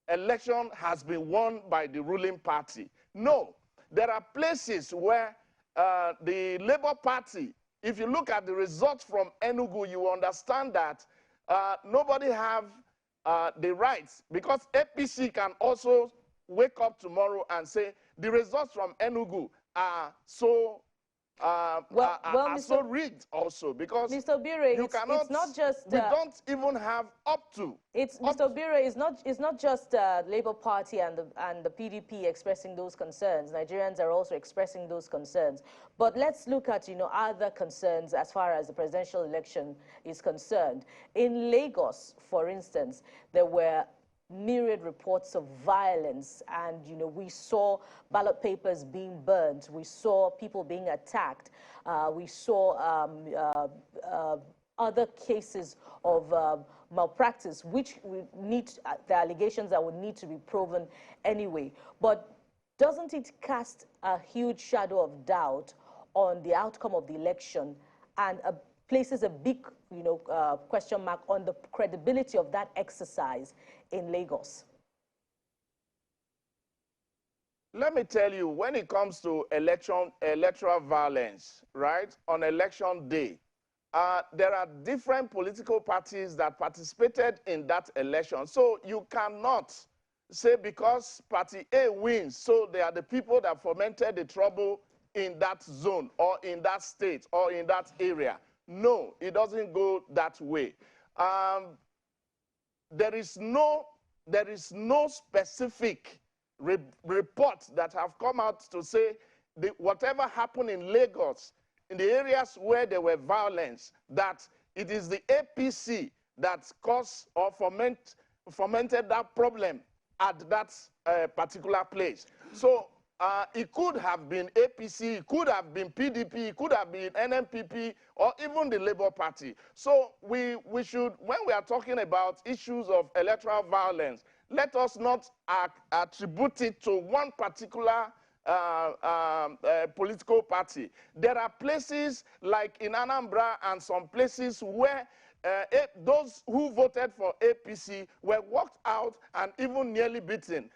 election has been won by the ruling party. No, there are places where the Labour Party, if you look at the results from Enugu, you understand that nobody have the rights, because APC can also wake up tomorrow and say the results from Enugu are so so rigged also, because Mr. Obire, you cannot, it's not just we don't even have up to. Mr. Obire, it's not just Labour Party and the PDP expressing those concerns. Nigerians are also expressing those concerns. But let's look at other concerns as far as the presidential election is concerned. In Lagos, for instance, there were myriad reports of violence, and we saw ballot papers being burnt, we saw people being attacked, we saw other cases of malpractice, which we need the allegations that would need to be proven anyway. But doesn't it cast a huge shadow of doubt on the outcome of the election, and places a big question mark on the credibility of that exercise in Lagos? Let me tell you, when it comes to electoral violence, right, on election day, there are different political parties that participated in that election. So you cannot say because Party A wins, so they are the people that fomented the trouble in that zone or in that state or in that area. No, it doesn't go that way. There is no specific report that have come out to say whatever happened in Lagos, in the areas where there were violence, that it is the APC that caused or fomented that problem at that particular place. So it could have been APC, it could have been PDP, it could have been NMPP, or even the Labour Party. So we should, when we are talking about issues of electoral violence, let us not attribute it to one particular political party. There are places like in Anambra and some places where those who voted for APC were walked out and even nearly beaten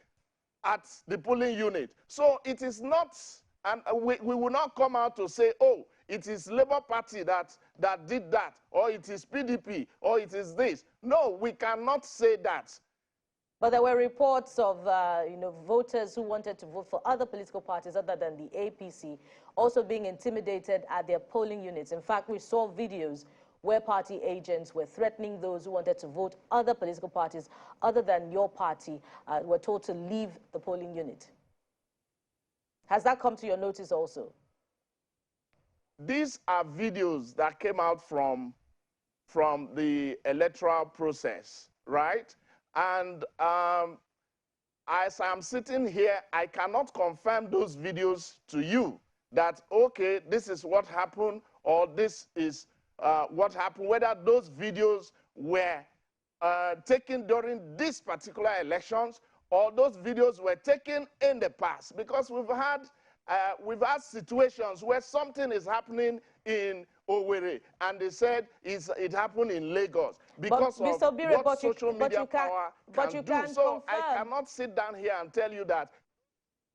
at the polling unit. So it is not, and we will not come out to say, oh, it is Labour Party that did that, or it is PDP, or it is this. No, we cannot say that. But there were reports of voters who wanted to vote for other political parties other than the APC also being intimidated at their polling units. In fact, we saw videos where party agents were threatening those who wanted to vote other political parties other than your party, were told to leave the polling unit. Has that come to your notice also? these are videos that came out from the electoral process, right? And as I'm sitting here, I cannot confirm those videos to you that, okay, this is what happened, or this is what happened, whether those videos were taken during these particular elections, or those videos were taken in the past, because we've had situations where something is happening in Owerri, and they said it happened in Lagos because of what social media power can do. So I cannot sit down here and tell you that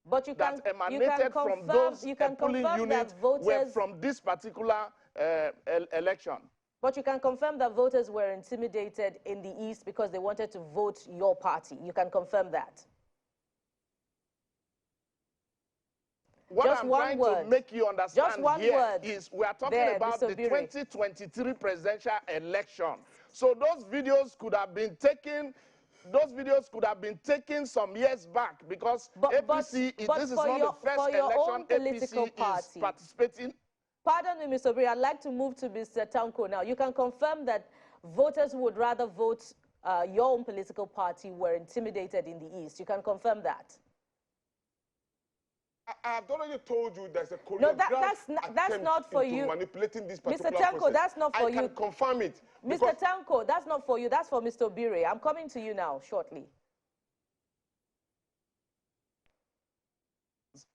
that emanated from those polling units were from this particular election. But you can confirm that voters were intimidated in the East because they wanted to vote your party. You can confirm that. What I'm trying to make you understand here is we are talking about the 2023 presidential election. So those videos could have been taken. Those videos could have been taken some years back, because APC, this is not the first election APC is participating. Pardon me, Mr. Obiri, I'd like to move to Mr. Tanko now. You can confirm that voters who would rather vote your own political party were intimidated in the East. You can confirm that. I've already told you there's a choreographed no, that's not for you. Manipulating this particular Mr. Tanko, process. that's not for you. I can confirm it. Mr. Tanko, that's not for you. That's for Mr. Obiri. I'm coming to you now shortly.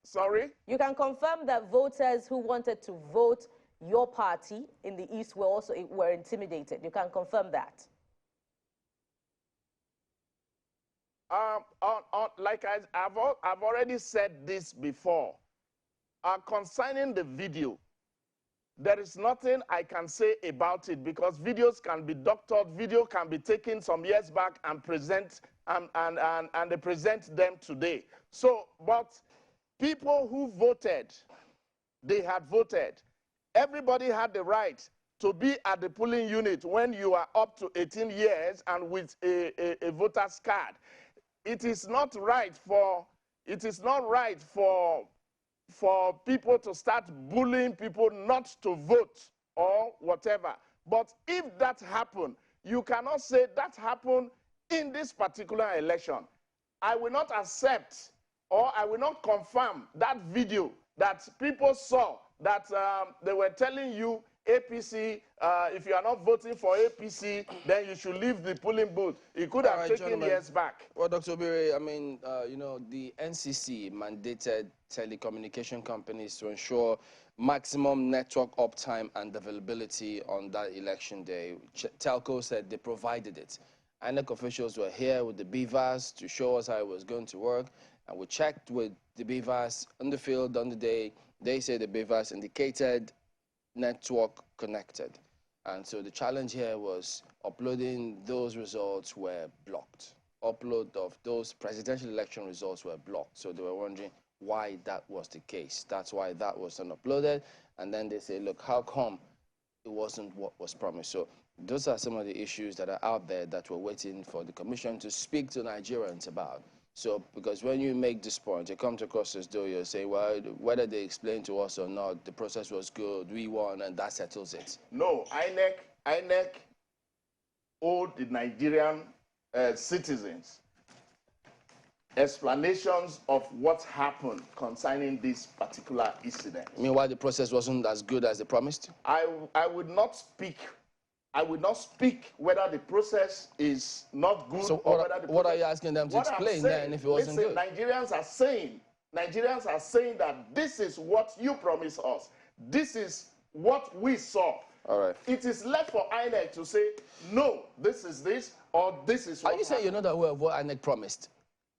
Sorry? You can confirm that voters who wanted to vote your party in the East were intimidated. You can confirm that. Like I've already said this before, concerning the video, there is nothing I can say about it, because videos can be doctored, video can be taken some years back and present and they present them today. So, but people who voted, they had voted. Everybody had the right to be at the polling unit when you are up to 18 years and with a voter's card. It is not right for people to start bullying people not to vote or whatever. But if that happened, you cannot say that happened in this particular election. I will not accept, or I will not confirm that video that people saw that they were telling you APC, if you are not voting for APC, then you should leave the polling booth. It could have taken years back. Well, Dr. Obiri, I mean, you know, the NCC mandated telecommunication companies to ensure maximum network uptime and availability on that election day. Telco said they provided it. INEC officials were here with the beavers to show us how it was going to work, and we checked with the beavers on the field on the day. They say the beavers indicated network connected. And so the challenge here was uploading those results were blocked. Upload of those presidential election results were blocked. So they were wondering why that was the case. That's why that wasn't uploaded. And then they say, look, how come it wasn't what was promised? So those are some of the issues that are out there that we're waiting for the commission to speak to Nigerians about. So, because when you make this point, it comes across as though you're saying, well, whether they explain to us or not, the process was good, we won, and that settles it. No, INEC owed the Nigerian citizens explanations of what happened concerning this particular incident. Meanwhile, the process wasn't as good as they promised? I would not speak. I will not speak whether the process is not good, so or whether the what are you asking them to explain then if it wasn't good? Nigerians are saying that this is what you promised us. This is what we saw. All right. It is left for INEC to say, no, this is this, or this is what Are you saying you're not aware of what INEC promised?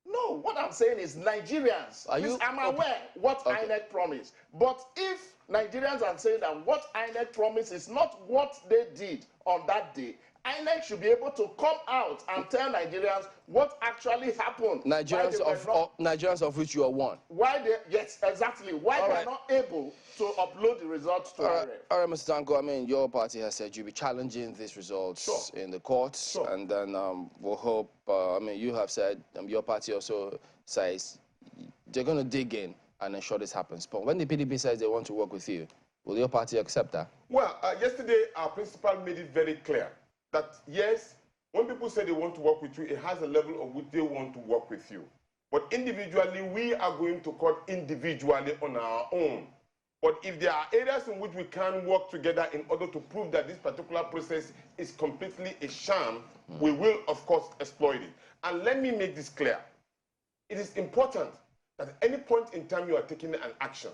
No, what I'm saying is Nigerians. I'm aware what INEC promised. But if Nigerians are saying that what INEC promised is not what they did on that day, INEC should be able to come out and tell Nigerians what actually happened. Nigerians of which you are one. Why they, yes, exactly. Why they're not able to upload the results to INEC. All right, Mr. Tanko, I mean, your party has said you'll be challenging these results in the courts. And then we'll hope, I mean, you have said, your party also says they're going to dig in and ensure this happens. But when the PDP says they want to work with you, Will your party accept that? Well, yesterday our principal made it very clear that yes, when people say they want to work with you, it has a level of which they want to work with you. But individually, we are going to court individually on our own. But if there are areas in which we can work together in order to prove that this particular process is completely a sham, we will, of course, exploit it. And let me make this clear. It is important that at any point in time you are taking an action,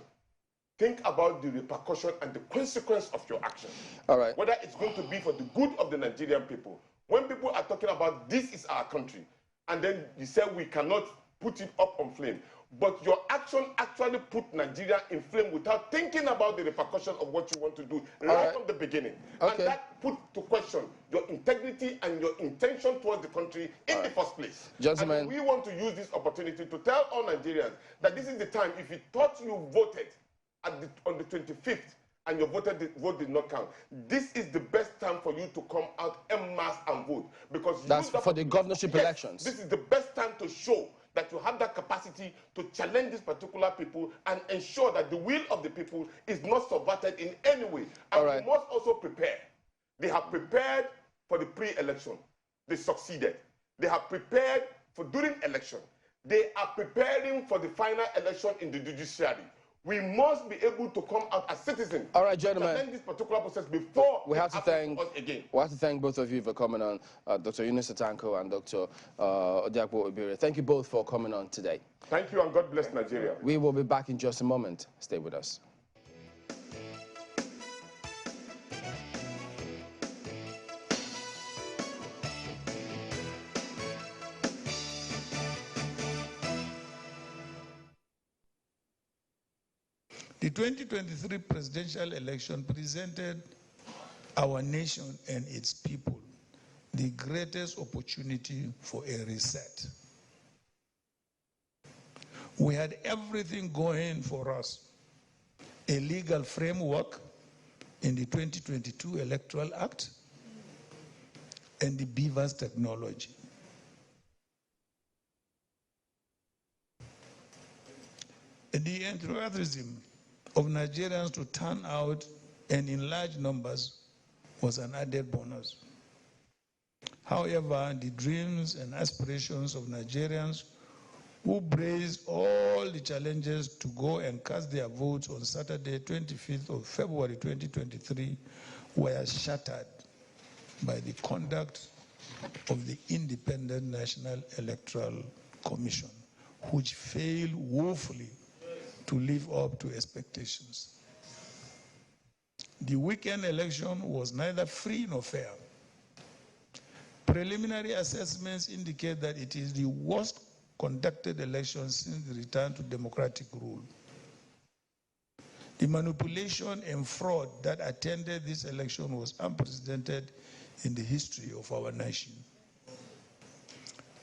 think about the repercussion and the consequence of your action. All right. Whether it's going to be for the good of the Nigerian people. When people are talking about this is our country, and then you say we cannot put it up on flame, but your action actually put Nigeria in flame without thinking about the repercussion of what you want to do right from the beginning. Okay. And that put to question your integrity and your intention towards the country in the first place. Gentlemen. And we want to use this opportunity to tell all Nigerians that this is the time, if you thought you voted on the 25th, and your vote did not count, this is the best time for you to come out en masse and vote. Because that's for the governorship elections. This is the best time to show that you have that capacity to challenge these particular people and ensure that the will of the people is not subverted in any way. And we must also prepare. They have prepared for the pre-election. They succeeded. They have prepared for during election. They are preparing for the final election in the judiciary. We must be able to come out as citizens. All right, gentlemen. Challenge this particular process before we have to thank us again. We have to thank both of you for coming on, Dr. Eunice Atanko and Dr. Odiakbo Obire. Thank you both for coming on today. Thank you, and God bless Nigeria. We will be back in just a moment. Stay with us. The 2023 presidential election presented our nation and its people the greatest opportunity for a reset. We had everything going for us. A legal framework in the 2022 Electoral Act and the Beavers technology. The enthusiasm of Nigerians to turn out and in large numbers was an added bonus. However, the dreams and aspirations of Nigerians who braved all the challenges to go and cast their votes on Saturday, 25th of February 2023, were shattered by the conduct of the Independent National Electoral Commission, which failed woefully to live up to expectations. The weekend election was neither free nor fair. Preliminary assessments indicate that it is the worst conducted election since the return to democratic rule. The manipulation and fraud that attended this election was unprecedented in the history of our nation.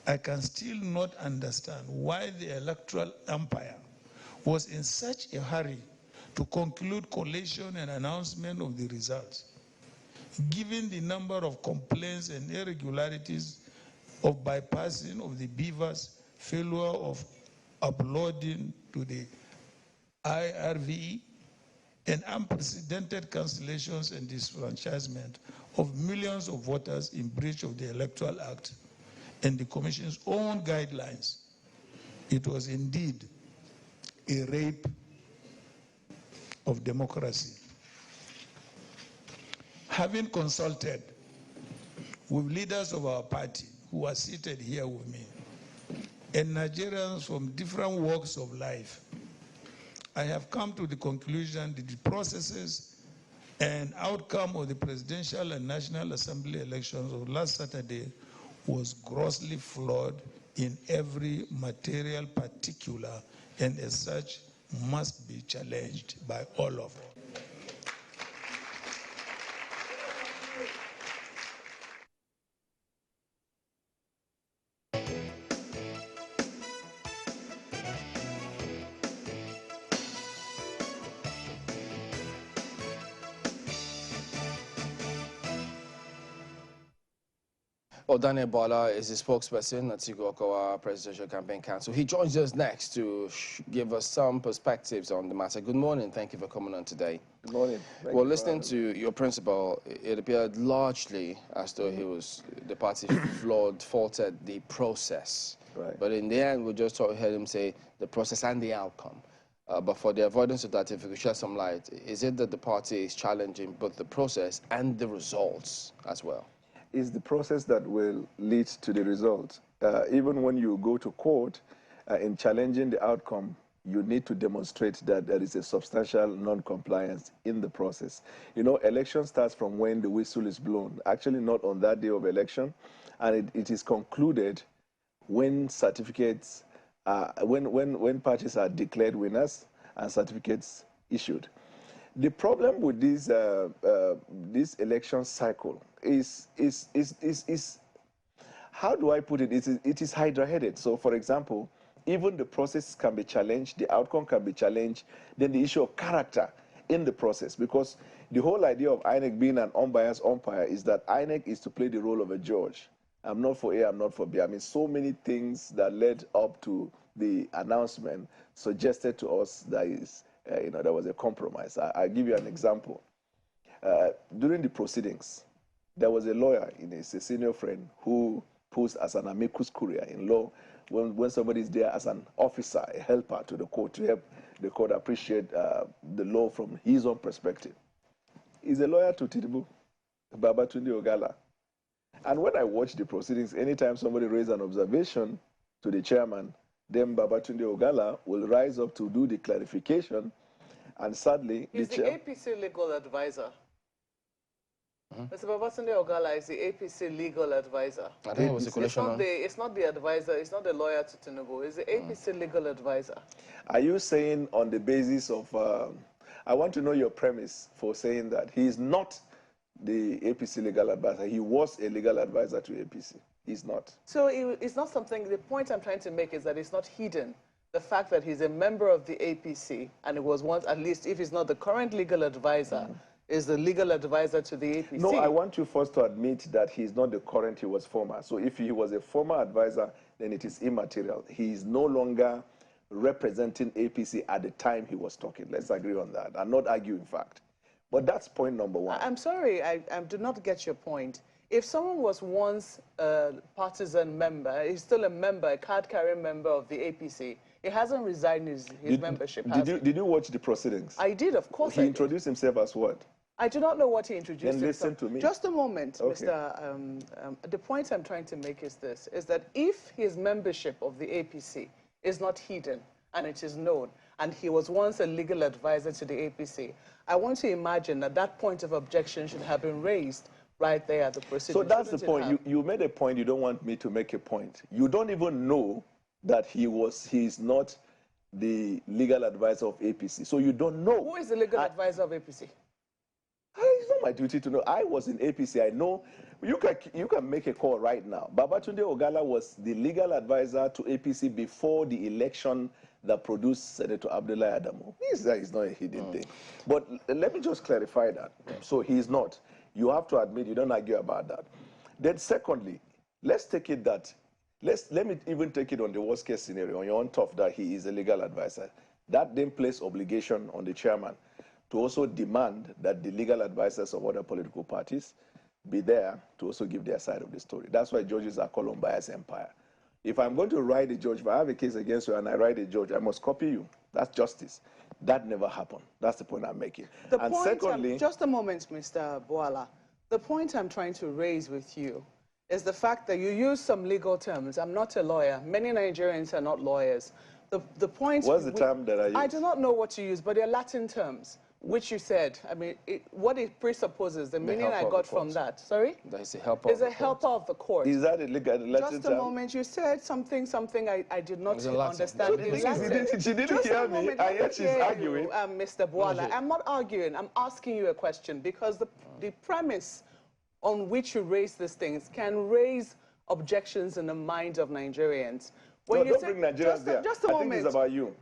I can still not understand why the electoral umpire was in such a hurry to conclude collation and announcement of the results, given the number of complaints and irregularities of bypassing of the Beavers, failure of uploading to the IRVE, and unprecedented cancellations and disfranchisement of millions of voters in breach of the Electoral Act and the Commission's own guidelines. It was indeed a rape of democracy. Having consulted with leaders of our party who are seated here with me and Nigerians from different walks of life, I have come to the conclusion that the processes and outcome of the presidential and National Assembly elections of last Saturday was grossly flawed in every material particular, and as such must be challenged by all of us. Daniel Bola is the spokesperson at Tigokawa Presidential Campaign Council. He joins us next to give us some perspectives on the matter. Good morning. Thank you for coming on today. Good morning. Well, listening to your principal, it appeared largely as though the party faulted the process. Right. But in the end, we just heard him say the process and the outcome. But for the avoidance of that, if you could shed some light, is it that the party is challenging both the process and the results as well? It's the process that will lead to the result. Even when you go to court, in challenging the outcome, you need to demonstrate that there is a substantial non-compliance in the process. You know, election starts from when the whistle is blown, actually not on that day of election, and it is concluded when certificates, when parties are declared winners and certificates issued. The problem with this election cycle is how do I put it? It is hydra-headed. So, for example, even the process can be challenged, the outcome can be challenged, then the issue of character in the process, because the whole idea of INEC being an unbiased umpire is that INEC is to play the role of a judge. I'm not for A, I'm not for B. I mean, so many things that led up to the announcement suggested to us that there was a compromise. I'll give you an example. During the proceedings, there was a lawyer, a senior friend, who posed as an amicus curiae in law when somebody is there as an officer, a helper to the court, to help the court appreciate the law from his own perspective. He's a lawyer to Tinubu, Babatunde Ogala. And when I watch the proceedings, anytime somebody raises an observation to the chairman, then Babatunde Ogala will rise up to do the clarification, and sadly, he's the APC legal advisor. Mr. Babatunde Ogala is the APC legal advisor. I think it was a collation. It's not the advisor, it's not the lawyer to Tinubu, it's the APC legal advisor. Are you saying on the basis of, I want to know your premise for saying that he is not the APC legal advisor, he was a legal advisor to APC? He's not. So it's not something, the point I'm trying to make is that it's not hidden. The fact that he's a member of the APC, and it was once, at least if he's not the current legal advisor, is the legal advisor to the APC. No, I want you first to admit that he's not the current, he was former. So if he was a former advisor, then it is immaterial. He is no longer representing APC at the time he was talking. Let's agree on that. I'm not arguing, in fact. But that's point number one. I'm sorry, I do not get your point. If someone was once a partisan member, he's still a member, a card-carrying member of the APC, he hasn't resigned his membership, did you watch the proceedings? I did, of course. He introduced himself as what? I do not know what he introduced himself. Then listen to me. Just a moment, okay. The point I'm trying to make is this, is that if his membership of the APC is not hidden and it is known, and he was once a legal advisor to the APC, I want to imagine that that point of objection should have been raised right there at the proceedings. So that's the point. You made a point, you don't want me to make a point. You don't even know that he is not the legal advisor of APC. So you don't know. Who is the legal advisor of APC? It's not my duty to know. I was in APC. I know. You can make a call right now. Babatunde Ogala was the legal advisor to APC before the election that produced Senator Abdullahi Adamu. This is not a hidden thing. But let me just clarify that. So he's not. You have to admit, you don't argue about that. Then secondly, let's take it that, let me even take it on the worst case scenario, on your own top, that he is a legal advisor. That then places obligation on the chairman to also demand that the legal advisors of other political parties be there to also give their side of the story. That's why judges are called unbiased empire. If I'm going to write a judge, if I have a case against you and I write a judge, I must copy you. That's justice. That never happened. That's the point I'm making. Secondly, just a moment, Mr. Boala. The point I'm trying to raise with you is the fact that you use some legal terms. I'm not a lawyer. Many Nigerians are not lawyers. The point... What's the term that I use? I do not know what you use, but they're Latin terms, which you said. I mean, what it presupposes, the meaning I got from that. Sorry? That is a helper of the court. Helper of the court. Is that a Latin term? Just a moment. You said something I did not understand. She didn't hear me, and yet she's arguing. Mr. Boala, I'm not arguing. I'm asking you a question, because the premise on which you raise these things can raise objections in the minds of Nigerians. When No, don't bring Nigerians there. Just a I moment. think it's about you.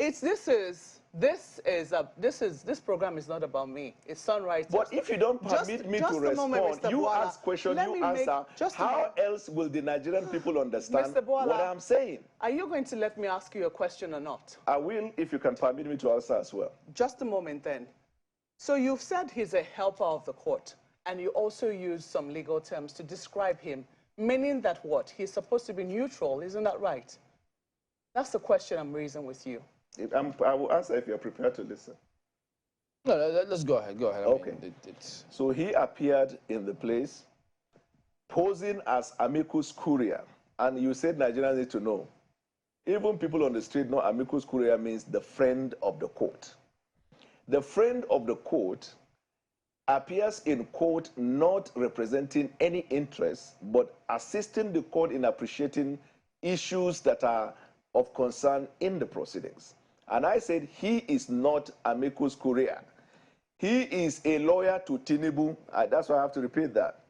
This program is not about me. It's Sunrise. But if you don't permit me to respond, you ask questions, you answer. How else will the Nigerian people understand what I'm saying? Are you going to let me ask you a question or not? I will, if you can permit me to answer as well. Just a moment then. So you've said he's a helper of the court, and you also use some legal terms to describe him, meaning that what? He's supposed to be neutral, isn't that right? That's the question I'm raising with you. I will answer if you're prepared to listen. No, let's go ahead. Go ahead. Okay. So he appeared in the place posing as amicus curiae. And you said Nigerians need to know. Even people on the street know amicus curiae means the friend of the court. The friend of the court appears in court not representing any interest, but assisting the court in appreciating issues that are of concern in the proceedings. And I said he is not amicus curiae. He is a lawyer to Tinubu. That's why I have to repeat that.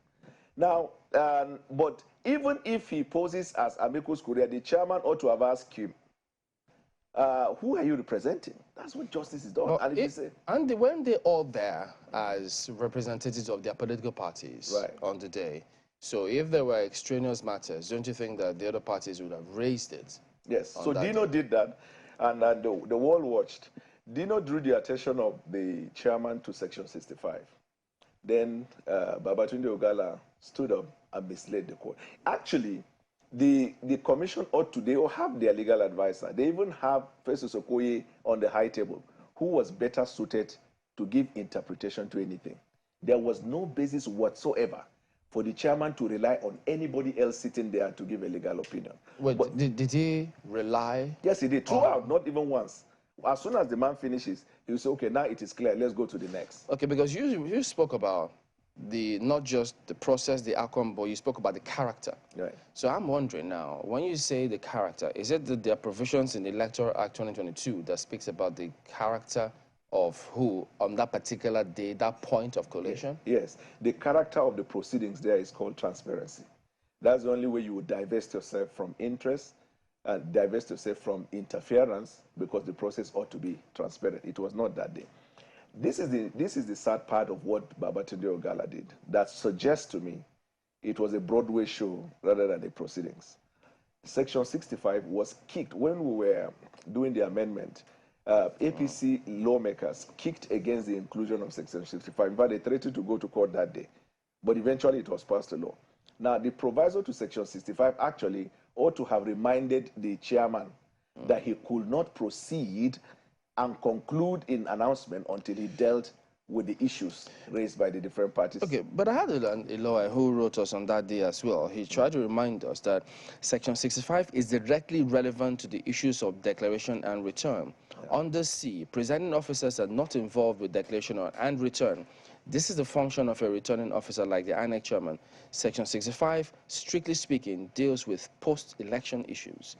Now, but even if he poses as amicus curiae, the chairman ought to have asked him, who are you representing? That's what justice is done. Well, and when they're all there as representatives of their political parties on the day, so if there were extraneous matters, don't you think that the other parties would have raised it? Yes. So Dino did that, and the world watched. Dino drew the attention of the chairman to Section 65. Then Babatunde Ogala stood up and misled the court. Actually, the commission ought to, they all have their legal advisor. They even have Festus Okoye on the high table, who was better suited to give interpretation to anything. There was no basis whatsoever for the chairman to rely on anybody else sitting there to give a legal opinion. Wait, but did he rely? Yes, he did. Throughout, not even once. As soon as the man finishes, he will say, okay, now it is clear, let's go to the next. Okay, because you spoke about not just the process, the outcome, but you spoke about the character. Right. So I'm wondering now, when you say the character, is it that there are provisions in the Electoral Act 2022 that speaks about the character of who on that particular day, that point of collation? Yes. The character of the proceedings there is called transparency. That's the only way you would divest yourself from interest and divest yourself from interference, because the process ought to be transparent. It was not that day. This is the sad part of what Babatunde Ogala did that suggests to me it was a Broadway show rather than the proceedings. Section 65 was kicked when we were doing the amendment. APC lawmakers kicked against the inclusion of Section 65. In fact, they threatened to go to court that day, but eventually it was passed a law. Now, the proviso to Section 65 actually ought to have reminded the chairman that he could not proceed and conclude in announcement until he dealt with the issues raised by the different parties. Okay, but I had a lawyer who wrote us on that day as well. He tried to remind us that Section 65 is directly relevant to the issues of declaration and return. Yeah. Under C, presiding officers are not involved with declaration and return. This is the function of a returning officer like the INEC chairman. Section 65, strictly speaking, deals with post-election issues.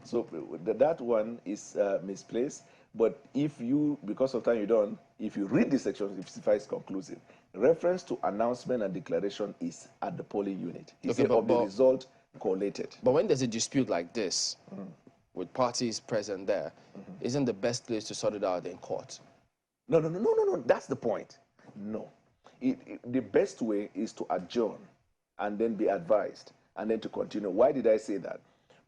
So that one is misplaced. But if you, because of time you don't, if you read the Section 65, it's conclusive. Reference to announcement and declaration is at the polling unit. He said of the result collated. But when there's a dispute like this, with parties present there, isn't the best place to sort it out in court? No. That's the point. No. The best way is to adjourn and then be advised and then to continue. Why did I say that?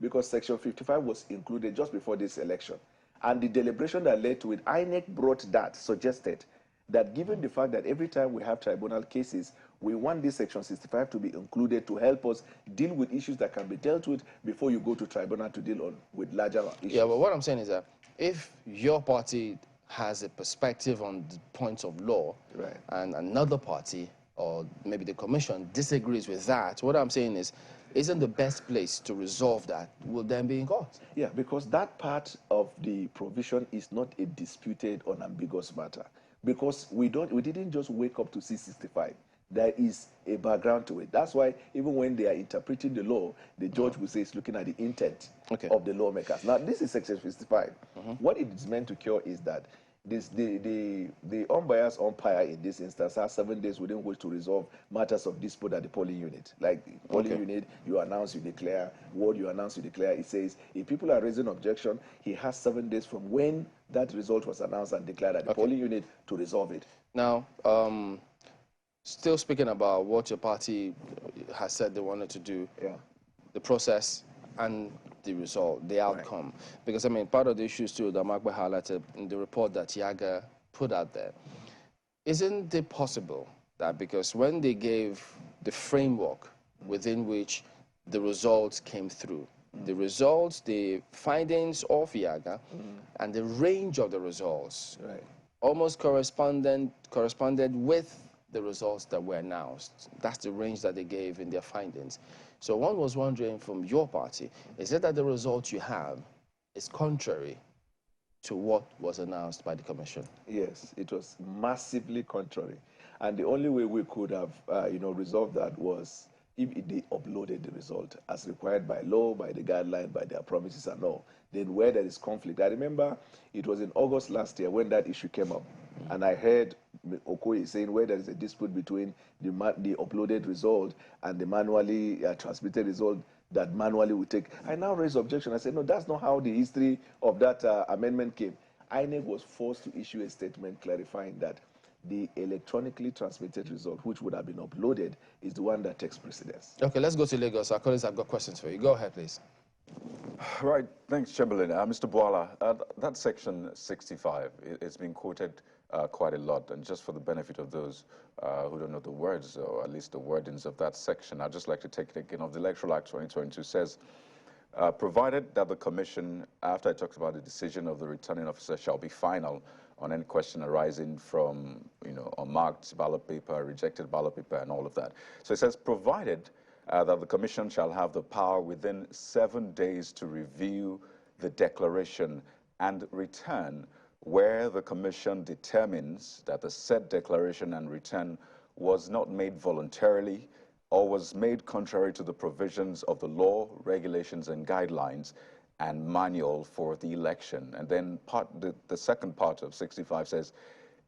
Because Section 55 was included just before this election. And the deliberation that led to it, INEC brought that, suggested that given the fact that every time we have tribunal cases, we want this Section 65 to be included to help us deal with issues that can be dealt with before you go to tribunal to deal with larger issues. Yeah, but what I'm saying is that if your party has a perspective on the points of law, right, and another party, or maybe the commission, disagrees with that, what I'm saying is, isn't the best place to resolve that will then be in court? Yeah, because that part of the provision is not a disputed or ambiguous matter. Because we didn't just wake up to C65. There is a background to it. That's why even when they are interpreting the law, the judge will say it's looking at the intent of the lawmakers. Now, this is Section 55. What it is meant to cure is that the unbiased umpire in this instance has 7 days within which to resolve matters of dispute at the polling unit. Like polling unit, you announce, you declare. Ward, you announce, you declare. It says if people are raising objection, he has 7 days from when that result was announced and declared at the polling unit to resolve it. Now, still speaking about what your party has said they wanted to do, the process and the result, the outcome. Right. Because, I mean, part of the issues, too, that Magbe highlighted in the report that Yaga put out there, isn't it possible that because when they gave the framework within which the results came through, the results, the findings of Yaga, and the range of the results almost corresponded with the results that were announced? That's the range that they gave in their findings. So one was wondering from your party, is it that the result you have is contrary to what was announced by the commission? Yes, it was massively contrary. And the only way we could have, resolved that was if they uploaded the result as required by law, by the guideline, by their promises and all. Then where there is conflict. I remember it was in August last year when that issue came up. And I heard Okoye saying where there is a dispute between the uploaded result and the manually transmitted result that manually we take. I now raise objection. I said, no, that's not how the history of that amendment came. INEC was forced to issue a statement clarifying that the electronically transmitted result, which would have been uploaded, is the one that takes precedence. Okay, let's go to Lagos. Our colleagues have got questions for you. Go ahead, please. Right, thanks, Chamberlain. Mr. Boala, that section 65, it's been quoted quite a lot, and just for the benefit of those who don't know the words, or at least the wordings of that section, I'd just like to take it again. Of the Electoral Act 2022 says, provided that the Commission, after it talks about the decision of the returning officer, shall be final on any question arising from, unmarked ballot paper, rejected ballot paper, and all of that. So it says, provided that the Commission shall have the power within 7 days to review the declaration and return where the Commission determines that the said declaration and return was not made voluntarily or was made contrary to the provisions of the law, regulations, and guidelines and manual for the election. And then the second part of 65 says,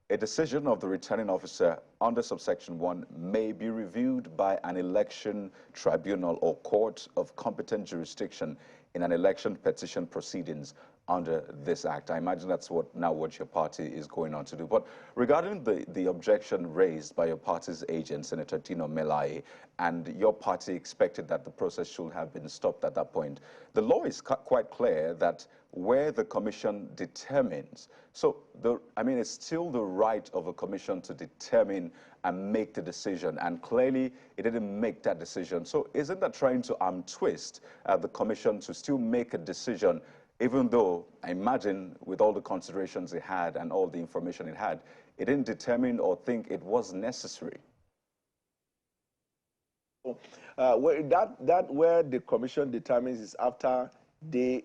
a decision of the returning officer under subsection 1 may be reviewed by an election tribunal or court of competent jurisdiction in an election petition proceedings under this act. I imagine that's what your party is going on to do. But regarding the objection raised by your party's agent, Senator Dino Melaye, and your party expected that the process should have been stopped at that point, the law is quite clear that where the commission determines, it's still the right of a commission to determine and make the decision, and clearly it didn't make that decision. So isn't that trying to twist the commission to still make a decision, even though I imagine with all the considerations it had and all the information it had, it didn't determine or think it was necessary? Where the commission determines is after they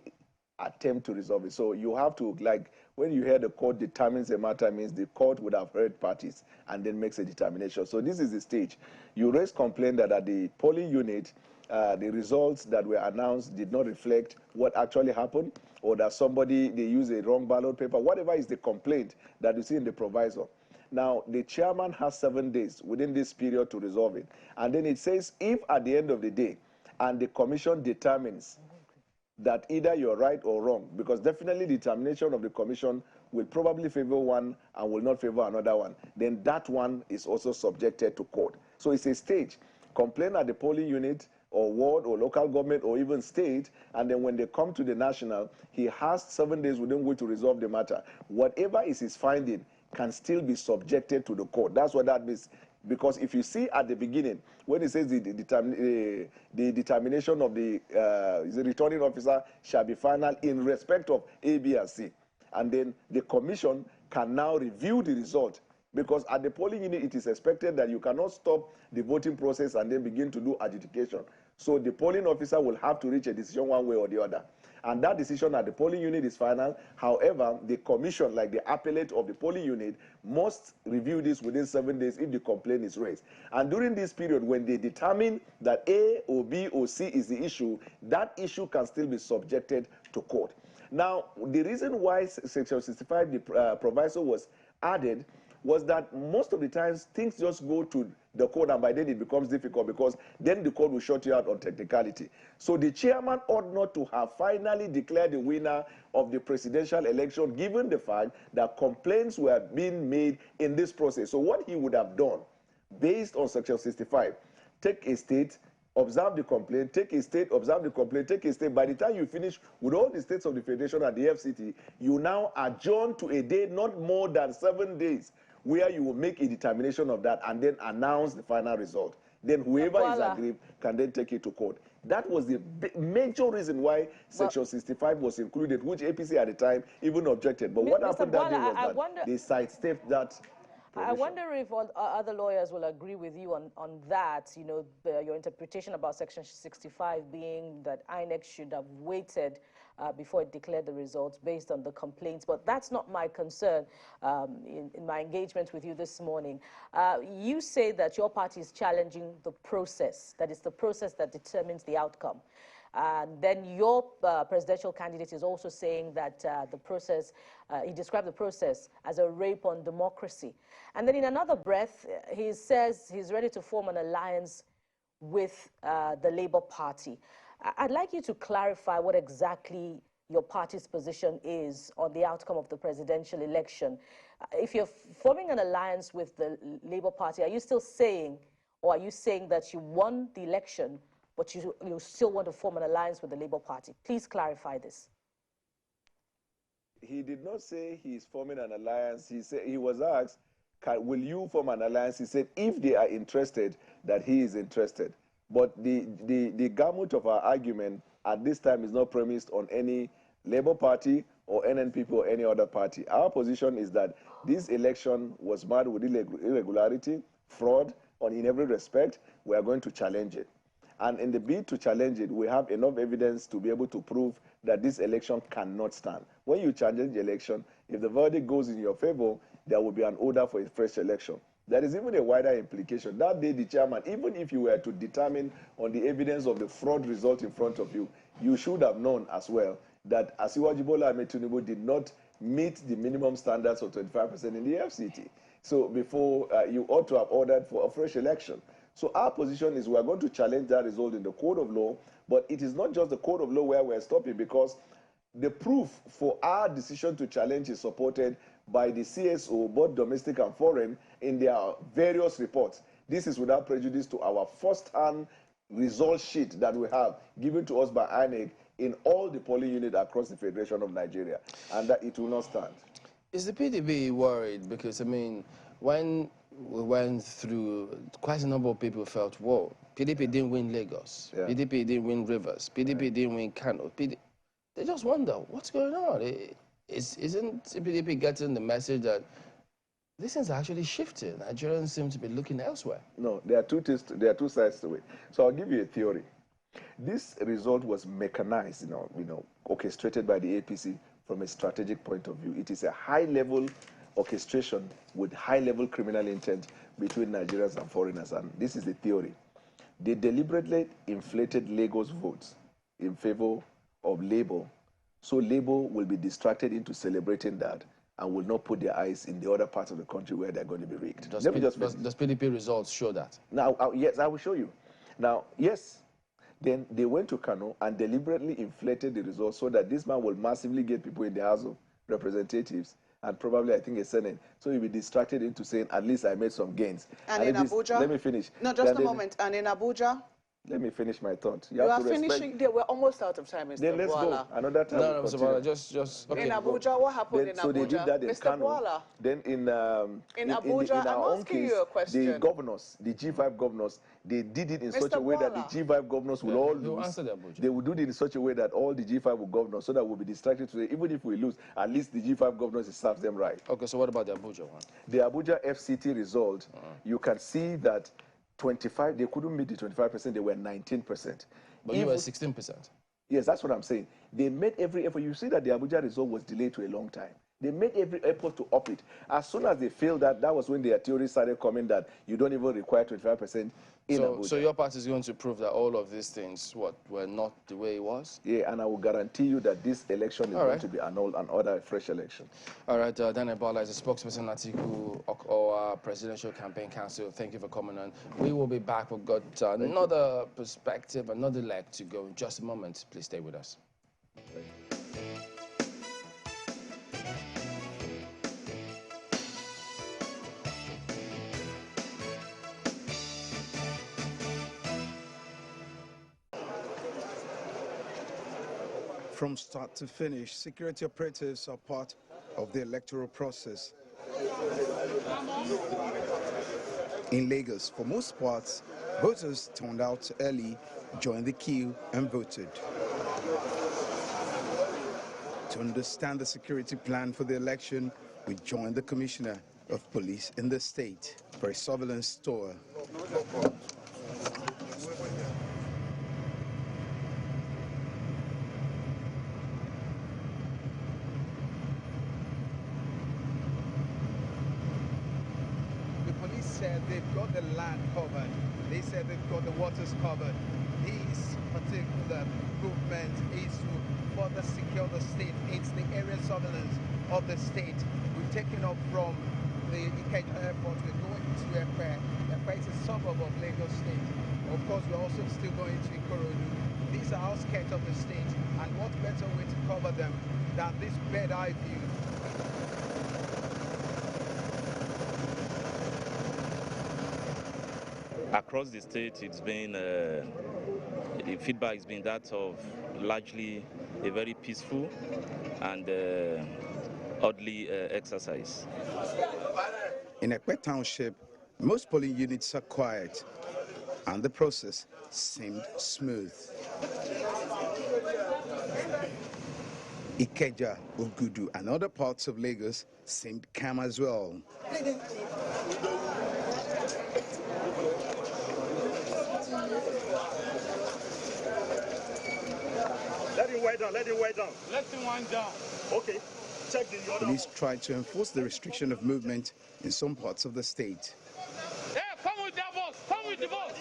attempt to resolve it. So you have to, like, when you hear the court determines a matter, means the court would have heard parties and then makes a determination. So this is the stage. You raise complaint that at the polling unit, the results that were announced did not reflect what actually happened, or that they used a wrong ballot paper, whatever is the complaint that you see in the proviso. Now, the chairman has 7 days within this period to resolve it. And then it says, if at the end of the day, and the commission determines that either you're right or wrong, because definitely the determination of the commission will probably favor one and will not favor another one, then that one is also subjected to court. So it's a stage. Complain at the polling unit or ward or local government or even state, and then when they come to the national, he has 7 days within which to resolve the matter. Whatever is his finding can still be subjected to the court. That's what that means. Because if you see at the beginning, when it says the determination of the returning officer shall be final in respect of A, B, and C, and then the commission can now review the result. Because at the polling unit, it is expected that you cannot stop the voting process and then begin to do adjudication. So the polling officer will have to reach a decision one way or the other. And that decision at the polling unit is final. However, the commission, like the appellate of the polling unit, must review this within 7 days if the complaint is raised. And during this period, when they determine that A or B or C is the issue, that issue can still be subjected to court. Now, the reason why Section 65, the proviso was added, was that most of the times things just go to the court, and by then it becomes difficult because then the court will shut you out on technicality. So the chairman ought not to have finally declared the winner of the presidential election, given the fact that complaints were being made in this process. So what he would have done, based on Section 65, take a state, observe the complaint, take a state, observe the complaint, take a state. By the time you finish with all the states of the Federation and the FCT, you now adjourn to a day not more than 7 days, where you will make a determination of that and then announce the final result. Then whoever is aggrieved can then take it to court. That was the major reason why Section 65 was included, which APC at the time even objected. But what happened that day was that they sidestepped that provision. I wonder if other lawyers will agree with you on that, you know, your interpretation about Section 65 being that INEC should have waited before it declared the results based on the complaints. But that's not my concern in my engagement with you this morning. You say that your party is challenging the process, that it's the process that determines the outcome. And then your presidential candidate is also saying that the process, he described the process as a rape on democracy. And then in another breath, he says he's ready to form an alliance with the Labour Party. I'd like you to clarify what exactly your party's position is on the outcome of the presidential election. If you're forming an alliance with the Labour Party, are you still saying, or are you saying that you won the election, but you still want to form an alliance with the Labour Party? Please clarify this. He did not say he's forming an alliance. He said, he was asked, will you form an alliance? He said, if they are interested, that he is interested. But the gamut of our argument at this time is not premised on any Labour Party or NNPP or any other party. Our position is that this election was marred with irregularity, fraud, in every respect. We are going to challenge it. And in the bid to challenge it, we have enough evidence to be able to prove that this election cannot stand. When you challenge the election, if the verdict goes in your favor, there will be an order for a fresh election. There is even a wider implication. That day, the chairman, even if you were to determine on the evidence of the fraud result in front of you, you should have known as well that Asiwaju Bola Ahmed Tinubu did not meet the minimum standards of 25% in the FCT. So before, you ought to have ordered for a fresh election. So our position is we are going to challenge that result in the court of law, but it is not just the court of law where we're stopping, because the proof for our decision to challenge is supported by the CSO, both domestic and foreign, in their various reports. This is without prejudice to our first-hand result sheet that we have given to us by INEC in all the polling units across the Federation of Nigeria, and that it will not stand. Is the PDP worried? Because, I mean, when we went through, quite a number of people felt, whoa, PDP didn't win Lagos, PDP didn't win Rivers, PDP didn't win Kano. They just wonder, what's going on? Isn't PDP getting the message that these things are actually shifting? Nigerians seem to be looking elsewhere. No, there are two sides to it. So I'll give you a theory. This result was mechanized, orchestrated by the APC from a strategic point of view. It is a high-level orchestration with high-level criminal intent between Nigerians and foreigners, and this is the theory. They deliberately inflated Lagos votes in favor of Labour, so Labour will be distracted into celebrating that and will not put their eyes in the other parts of the country where they're going to be rigged. Does PDP results show that? Now, yes, I will show you. Now, yes, then they went to Kano and deliberately inflated the results so that this man will massively get people in the House of Representatives and probably, I think, a Senate. So he'll be distracted into saying, at least I made some gains. And in Abuja? Let me finish. No, just a moment. And in Abuja? Let me finish my thought. You are finishing. We're almost out of time, Mr. Then let's go. Another time. No, Mr. Bola, just okay. In Abuja, what happened in Abuja? So they did that in Mr. Kano. Bola. Then in Abuja, I'm asking you a question. The governors, the G5 governors, they did it in such a way that the G5 governors will all lose. They will do it in such a way that all the G5 will govern, so that we'll be distracted today. Even if we lose, at least the G5 governors, it serves them right. Okay, so what about the Abuja one? The Abuja FCT result, you can see that 25, they couldn't meet the 25%, they were 19%. But you were 16%. Yes, that's what I'm saying. They made every effort. You see that the Abuja result was delayed to a long time. They made every effort to up it. As soon as they failed that, that was when their theory started coming that you don't even require 25% in Abuja. So your party is going to prove that all of these things, were not the way it was? Yeah, and I will guarantee you that this election is going to be annulled and order a fresh election. All right, Daniel Bala is a spokesperson at Atiku Okowa Presidential Campaign Council. Thank you for coming on. We will be back. We've got another perspective, another leg to go in just a moment. Please stay with us. From start to finish, security operatives are part of the electoral process. In Lagos, for most parts, voters turned out early, joined the queue, and voted. To understand the security plan for the election, we joined the Commissioner of Police in the state for a surveillance tour. Said they've got the land covered. They said they've got the waters covered. This particular movement is to further secure the state. It's the area surveillance of the state. We've taken up from the Ikeja airport. We're going to Ekpe. Ekpe is a suburb of Lagos State. Of course, we're also still going to Ikorodu. These are outskirts of the state. And what better way to cover them than this bird-eye view? Across the state, it's been the feedback has been that of largely a very peaceful and orderly exercise. In Ekpe Township, most polling units are quiet, and the process seemed smooth. Ikeja, Ogudu, and other parts of Lagos seemed calm as well. Let him wind down, let him wind down. Let him wind down. Okay. Check the other. Police tried to enforce the restriction of movement in some parts of the state. Hey, come with that boss. Come with the boss.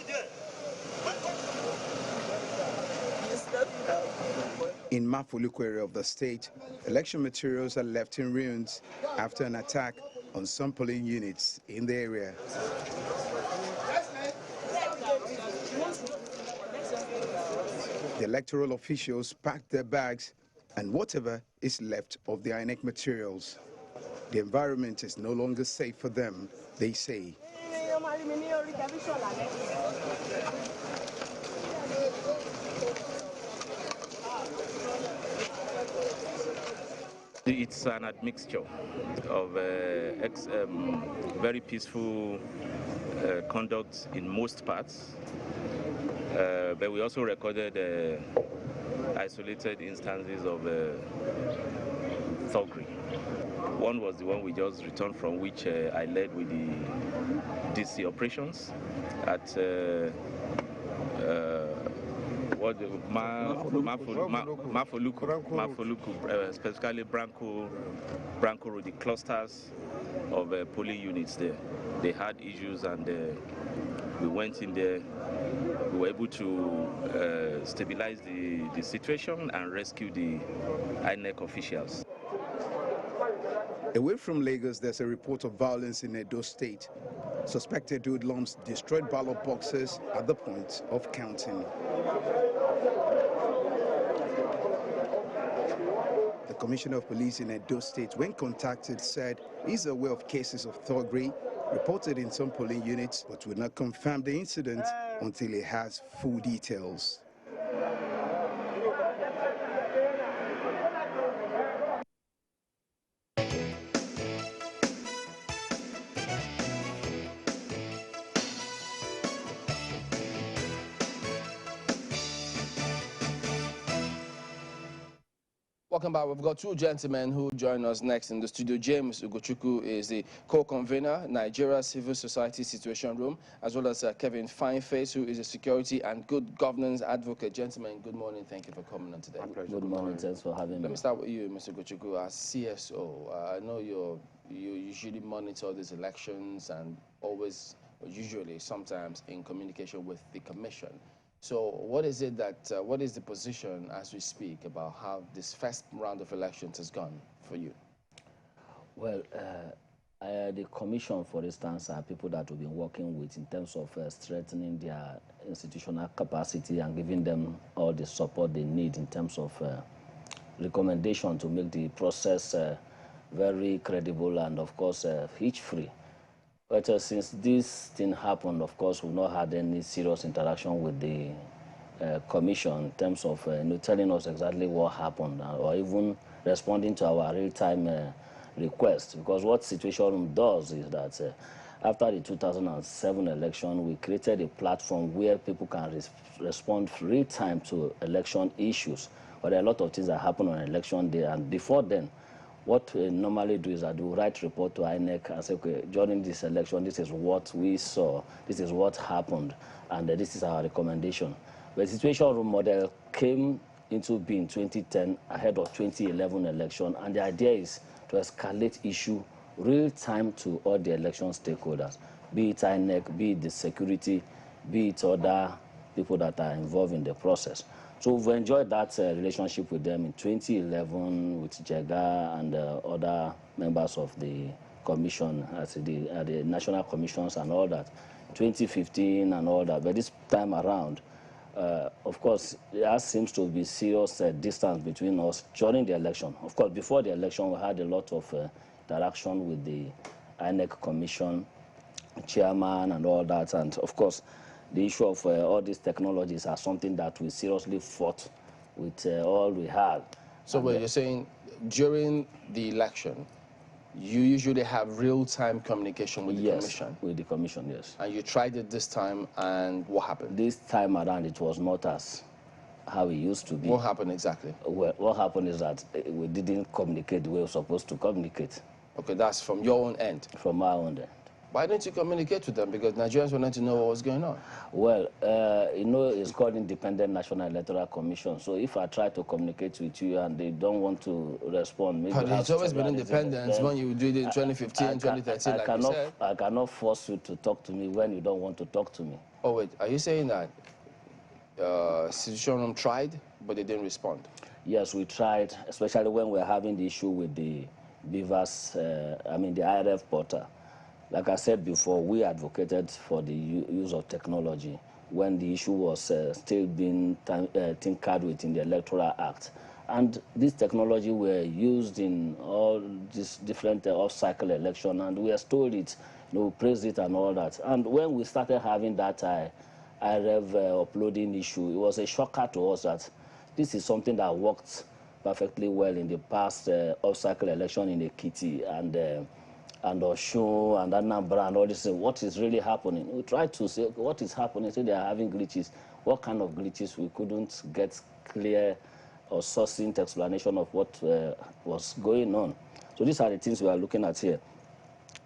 In Mafoluku area of the state, election materials are left in ruins after an attack on some polling units in the area. The electoral officials packed their bags and whatever is left of the INEC materials. The environment is no longer safe for them, they say. It's an admixture of very peaceful conduct in most parts, but we also recorded isolated instances of thuggery. One was the one we just returned from, which I led with the DC operations at Mafoluku, specifically Branco Road, the clusters of polling units there. They had issues, and we went in there. We were able to stabilize the situation and rescue the INEC officials. Away from Lagos, there's a report of violence in Edo State. Suspected hoodlums destroyed ballot boxes at the point of counting. The Commissioner of Police in Edo State, when contacted, said he's aware of cases of thuggery reported in some polling units, but will not confirm the incident until he has full details. Welcome back. We've got two gentlemen who join us next in the studio. James Ugochukwu is the co-convener, Nigeria Civil Society Situation Room, as well as Kevin Fineface, who is a security and good governance advocate. Gentlemen, good morning. Thank you for coming on today. Good morning. Thanks for having me. Let me start with you, Mr. Ugochukwu, as CSO. I know you usually monitor these elections and usually sometimes in communication with the commission. So what is it that, what is the position as we speak about how this first round of elections has gone for you? Well, the commission, for instance, are people that we've been working with in terms of strengthening their institutional capacity and giving them all the support they need in terms of recommendation to make the process very credible and, of course, hitch-free. But since this thing happened, of course, we've not had any serious interaction with the commission in terms of telling us exactly what happened or even responding to our real-time request. Because what Situation Room does is that after the 2007 election, we created a platform where people can respond real-time to election issues. But there are a lot of things that happen on election day, and before then, what we normally do is that we write report to INEC and say, okay, during this election, this is what we saw, this is what happened, and this is our recommendation. The Situation Room model came into being in 2010 ahead of 2011 election, and the idea is to escalate issue real time to all the election stakeholders, be it INEC, be it the security, be it other people that are involved in the process. So we've enjoyed that relationship with them in 2011 with Jega and other members of the commission, the national commissions and all that, 2015 and all that. But this time around, of course, there seems to be serious distance between us during the election. Of course, before the election, we had a lot of interaction with the INEC commission, chairman and all that. And of course, the issue of all these technologies are something that we seriously fought with all we had. So what you're saying, during the election, you usually have real-time communication with the commission? Yes, with the commission, yes. And you tried it this time, and what happened? This time around, it was not as how it used to be. What happened exactly? Well, what happened is that we didn't communicate the way we were supposed to communicate. Okay, that's from your own end? From our own end. Why didn't you communicate with them? Because Nigerians wanted to know what was going on. Well, it's called Independent National Electoral Commission. So if I try to communicate with you and they don't want to respond, maybe but it's always been independent when you did it in 2015, 2013, like you said. I cannot force you to talk to me when you don't want to talk to me. Oh, wait, are you saying that Situation Room tried, but they didn't respond? Yes, we tried, especially when we're having the issue with the Beavers, the IRF portal. Like I said before, we advocated for the use of technology when the issue was still being tinkered with in the Electoral Act. And this technology were used in all these different off-cycle election, and we extolled it, praised it and all that. And when we started having that IRF uploading issue, it was a shocker to us that this is something that worked perfectly well in the past off-cycle election in Ekiti and Osun and Anambra and all this. What is really happening? We tried to say what is happening. So they are having glitches. What kind of glitches? We couldn't get clear or succinct explanation of what was going on. So these are the things we are looking at here.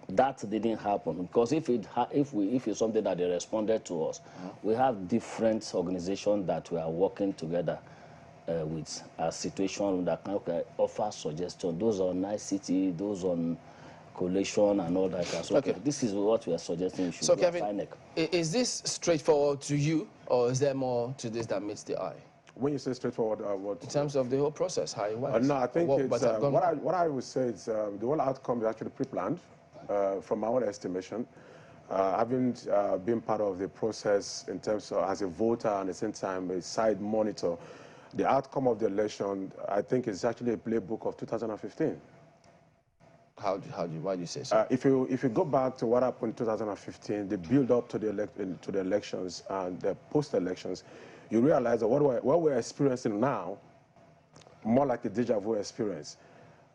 That didn't happen because if it's something that they responded to us, we have different organizations that we are working together with a situation that can offer suggestions. Those on ICT, those on collation and all that. So okay. This is what we are suggesting. So Kevin, is this straightforward to you, or is there more to this that meets the eye? When you say straightforward, what? In terms of the whole process, how it works? No, I think what I would say is the whole outcome is actually pre-planned from our own estimation. Having been part of the process in terms of as a voter and at the same time a side monitor, the outcome of the election, I think, is actually a playbook of 2015. Why do you say so? If you go back to what happened in 2015, the build up to the elections and the post-elections, you realize that what we're experiencing now, more like a deja vu experience.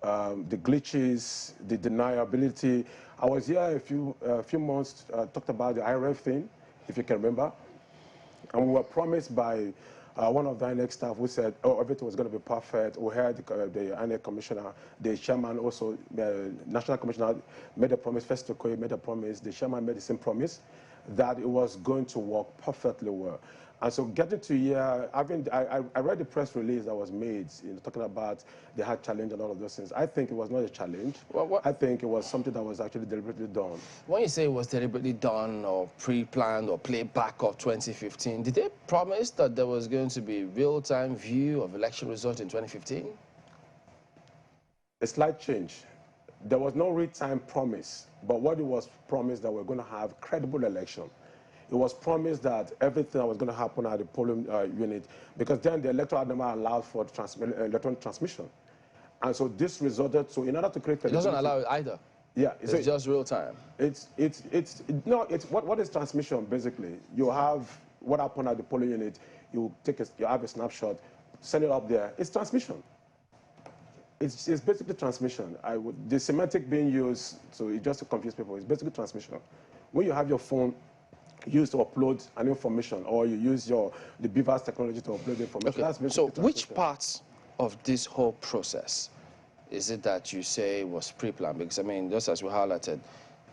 The glitches, the deniability. I was here a few months, talked about the IRF thing, if you can remember, and we were promised by one of the INEC staff who said, oh, everything was going to be perfect. We heard the INEC commissioner, the chairman also, the national commissioner made a promise, First Okoye made a promise, the chairman made the same promise that it was going to work perfectly well. And so getting to here, I read the press release that was made, talking about the hard challenge and all of those things. I think it was not a challenge. I think it was something that was actually deliberately done. When you say it was deliberately done or pre-planned or played back of 2015, did they promise that there was going to be real-time view of election results in 2015? A slight change. There was no real-time promise, but what it was promised that we're going to have credible election. It was promised that everything that was going to happen at the polling unit, because then the electoral number allowed for electronic transmission. And so this resulted to, in order to create... It doesn't allow it either. Yeah. It's just real time. What is transmission, basically? You have what happened at the polling unit, you have a snapshot, send it up there. It's transmission. It's basically transmission. The semantic being used, so just to confuse people, it's basically transmission. When you have your phone used to upload an information, or you use the Beavers technology to upload information. Okay. So which parts of this whole process is it that you say was pre-planned? Because, I mean, just as we highlighted,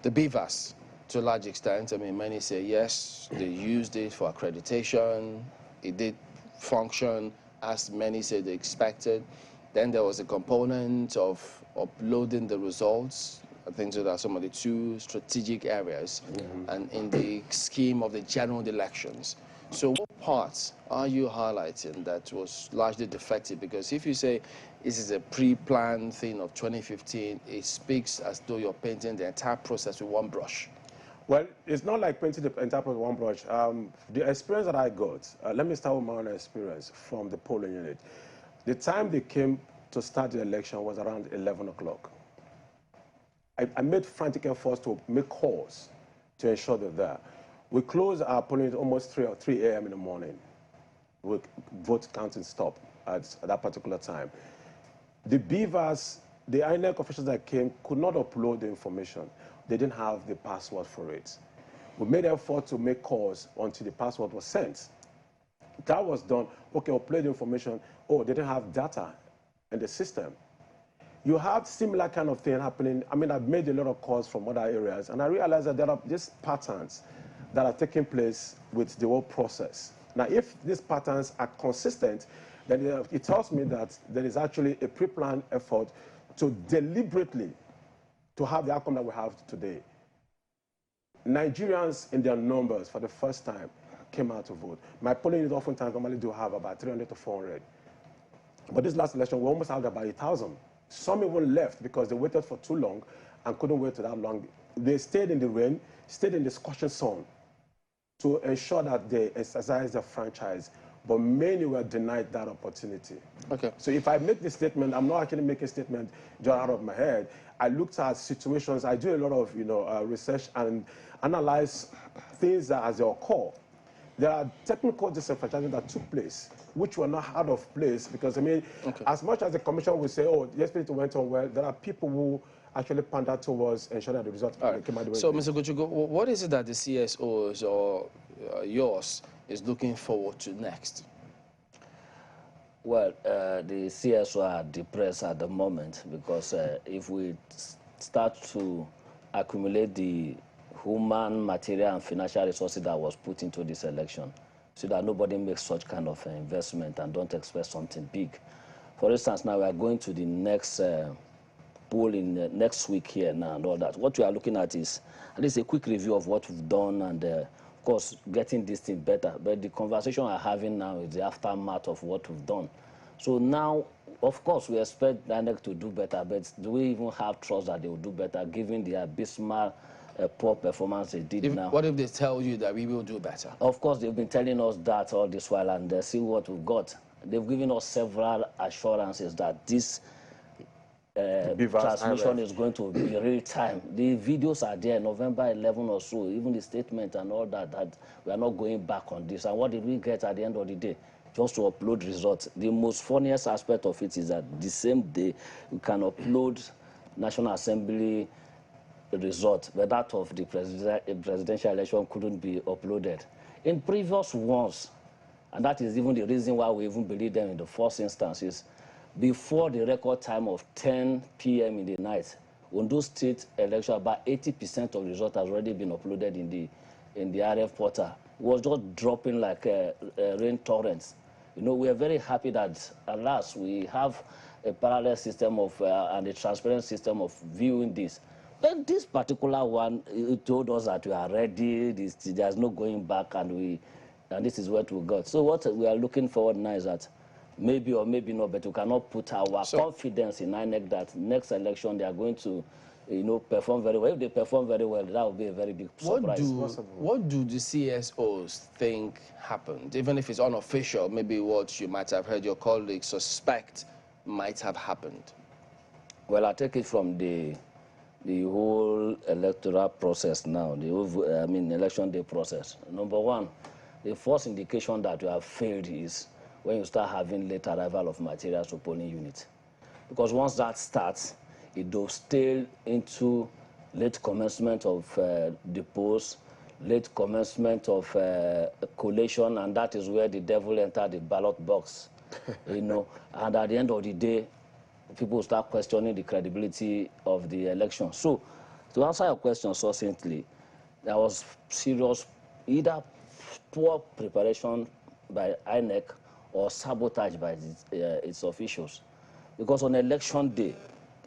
the Beavers, to a large extent, I mean, many say yes, they used it for accreditation, it did function as many say they expected. Then there was a component of uploading the results. I think those are some of the two strategic areas, and in the scheme of the general elections. So what parts are you highlighting that was largely defective? Because if you say this is a pre-planned thing of 2015, it speaks as though you're painting the entire process with one brush. Well, it's not like painting the entire process with one brush. The experience that I got, let me start with my own experience from the polling unit. The time they came to start the election was around 11 o'clock. I made frantic efforts to make calls to ensure that there. We closed our polling at almost 3 a.m. in the morning. Vote counting stopped at that particular time. The Beavers, the INEC officials that came could not upload the information. They didn't have the password for it. We made an effort to make calls until the password was sent. That was done. Okay, upload the information. Oh, they didn't have data in the system. You have similar kind of thing happening. I mean, I've made a lot of calls from other areas, and I realized that there are these patterns that are taking place with the whole process. Now, if these patterns are consistent, then it tells me that there is actually a pre-planned effort to deliberately to have the outcome that we have today. Nigerians in their numbers for the first time came out to vote. My polling unit oftentimes normally do have about 300 to 400. But this last election, we almost had about 1,000. Some even left because they waited for too long and couldn't wait that long. They stayed in the rain, stayed in the scorching sun to ensure that they exercised their franchise. But many were denied that opportunity. Okay. So if I make this statement, I'm not actually making a statement just out of my head. I looked at situations. I do a lot of research and analyze things that as they occur. There are technical disenfranchisement that took place, which were not out of place, because, I mean, as much as the commission will say, oh, yes, it went on well, there are people who actually pander towards ensuring that the results came out the way. So, Mr. Gochugo, what is it that the CSOs or yours is looking forward to next? Well, the CSO are depressed at the moment because if we start to accumulate the human, material, and financial resources that was put into this election, so that nobody makes such kind of investment and don't expect something big. For instance, now we are going to the next poll in next week here now and all that. What we are looking at is at least a quick review of what we've done and, of course, getting this thing better. But the conversation we're having now is the aftermath of what we've done. So now, of course, we expect the INEC to do better, but do we even have trust that they will do better, given the abysmal poor performance they did now? What if they tell you that we will do better? Of course, they've been telling us that all this while, and see what we've got. They've given us several assurances that this transmission is going to be real time. The videos are there, November 11 or so, even the statement and all that, that we are not going back on this. And what did we get at the end of the day? Just to upload results. The most funniest aspect of it is that the same day you can upload National Assembly result, but that of the presidential election couldn't be uploaded. In previous ones, And that is even the reason why we even believe them in the first instance is before the record time of 10 p.m. in the night, Ondo State election, about 80% of the result has already been uploaded in the RF portal. It was just dropping like rain torrents. You know, we are very happy that at last we have a parallel system of and a transparent system of viewing this. But this particular one, it told us that we are ready. There's no going back, and this is what we got. So what we are looking forward now is that maybe or maybe not, but we cannot put our confidence in INEC that next election they are going to, you know, perform very well. If they perform very well, that will be a very big surprise. What do the CSOs think happened? Even if it's unofficial, maybe what you might have heard your colleagues suspect might have happened. Well, I take it from the whole electoral process now, the whole, election day process. Number one, the first indication that you have failed is when you start having late arrival of materials to polling units. Because once that starts, it dovetails into late commencement of the polls, late commencement of collation, and that is where the devil entered the ballot box. You know, and at the end of the day, people start questioning the credibility of the election. So, to answer your question succinctly, there was serious, either poor preparation by INEC or sabotage by its officials. Because on election day,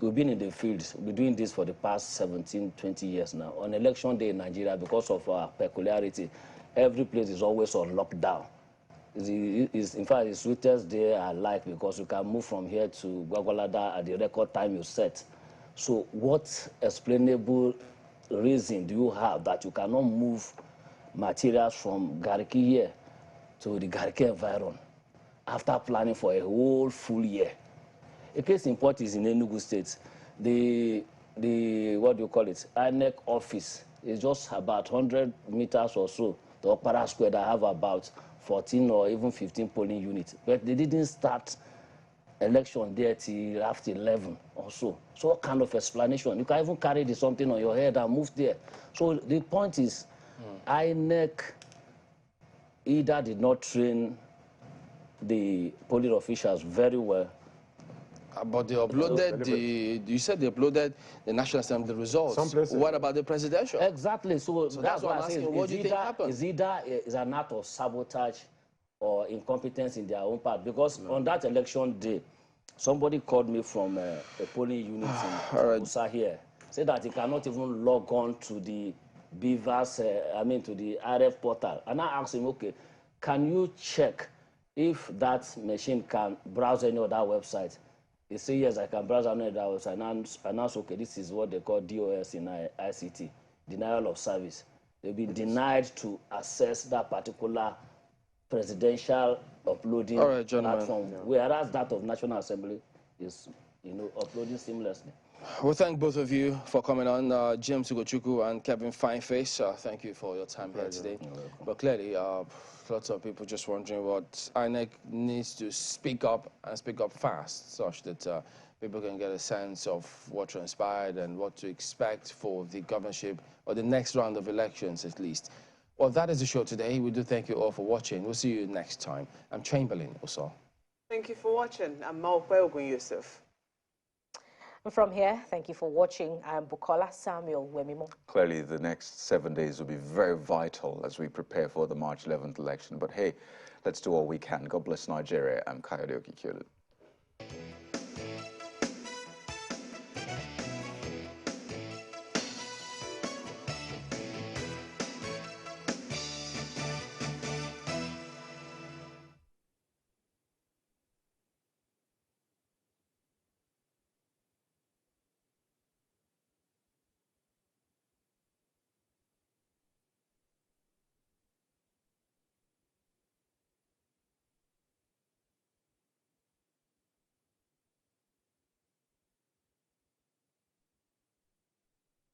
we've been in the field, we've been doing this for the past 17, 20 years now. On election day in Nigeria, because of our peculiarity, every place is always on lockdown. In fact, the sweetest day I like because you can move from here to Gwagwalada at the record time you set. So what explainable reason do you have that you cannot move materials from Gariki here to the Gariki environment after planning for a whole full year? A case in point is in Enugu State. The what do you call it, INEC office is just about 100 meters or so to Okpara Square that have about 14 or even 15 polling units. But they didn't start election there till after 11 or so. So what kind of explanation? You can even carry something on your head and move there. So the point is, INEC either did not train the polling officials very well. But they uploaded you said they uploaded the National Assembly results. What about the presidential? Exactly. So that's why I'm asking, what do you think happened? Is either is an act of sabotage or incompetence in their own part? Because on that election day, somebody called me from a polling unit in Usa here, said that he cannot even log on to the Beavers, to the RF portal. And I asked him, okay, can you check if that machine can browse any other website? He said, yes, I can browse another website. And that's okay, this is what they call DOS in ICT, denial of service. They've been denied to access that particular presidential uploading platform, whereas that of National Assembly is, uploading seamlessly. Well, thank both of you for coming on, James Ugochukwu and Kevin Fineface. Thank you for your time here today. But clearly, lots of people just wondering what INEC needs to speak up and speak up fast, such that people can get a sense of what transpired and what to expect for the governorship or the next round of elections, at least. Well, that is the show today. We do thank you all for watching. We'll see you next time. I'm Chamberlain also. Thank you for watching. I'm Maokwe Ogun Yusuf. From here, thank you for watching. I'm Bukola Samuel Wemimo. Clearly, the next 7 days will be very vital as we prepare for the March 11th election. But hey, let's do all we can. God bless Nigeria. I'm Kayode Okikiolu.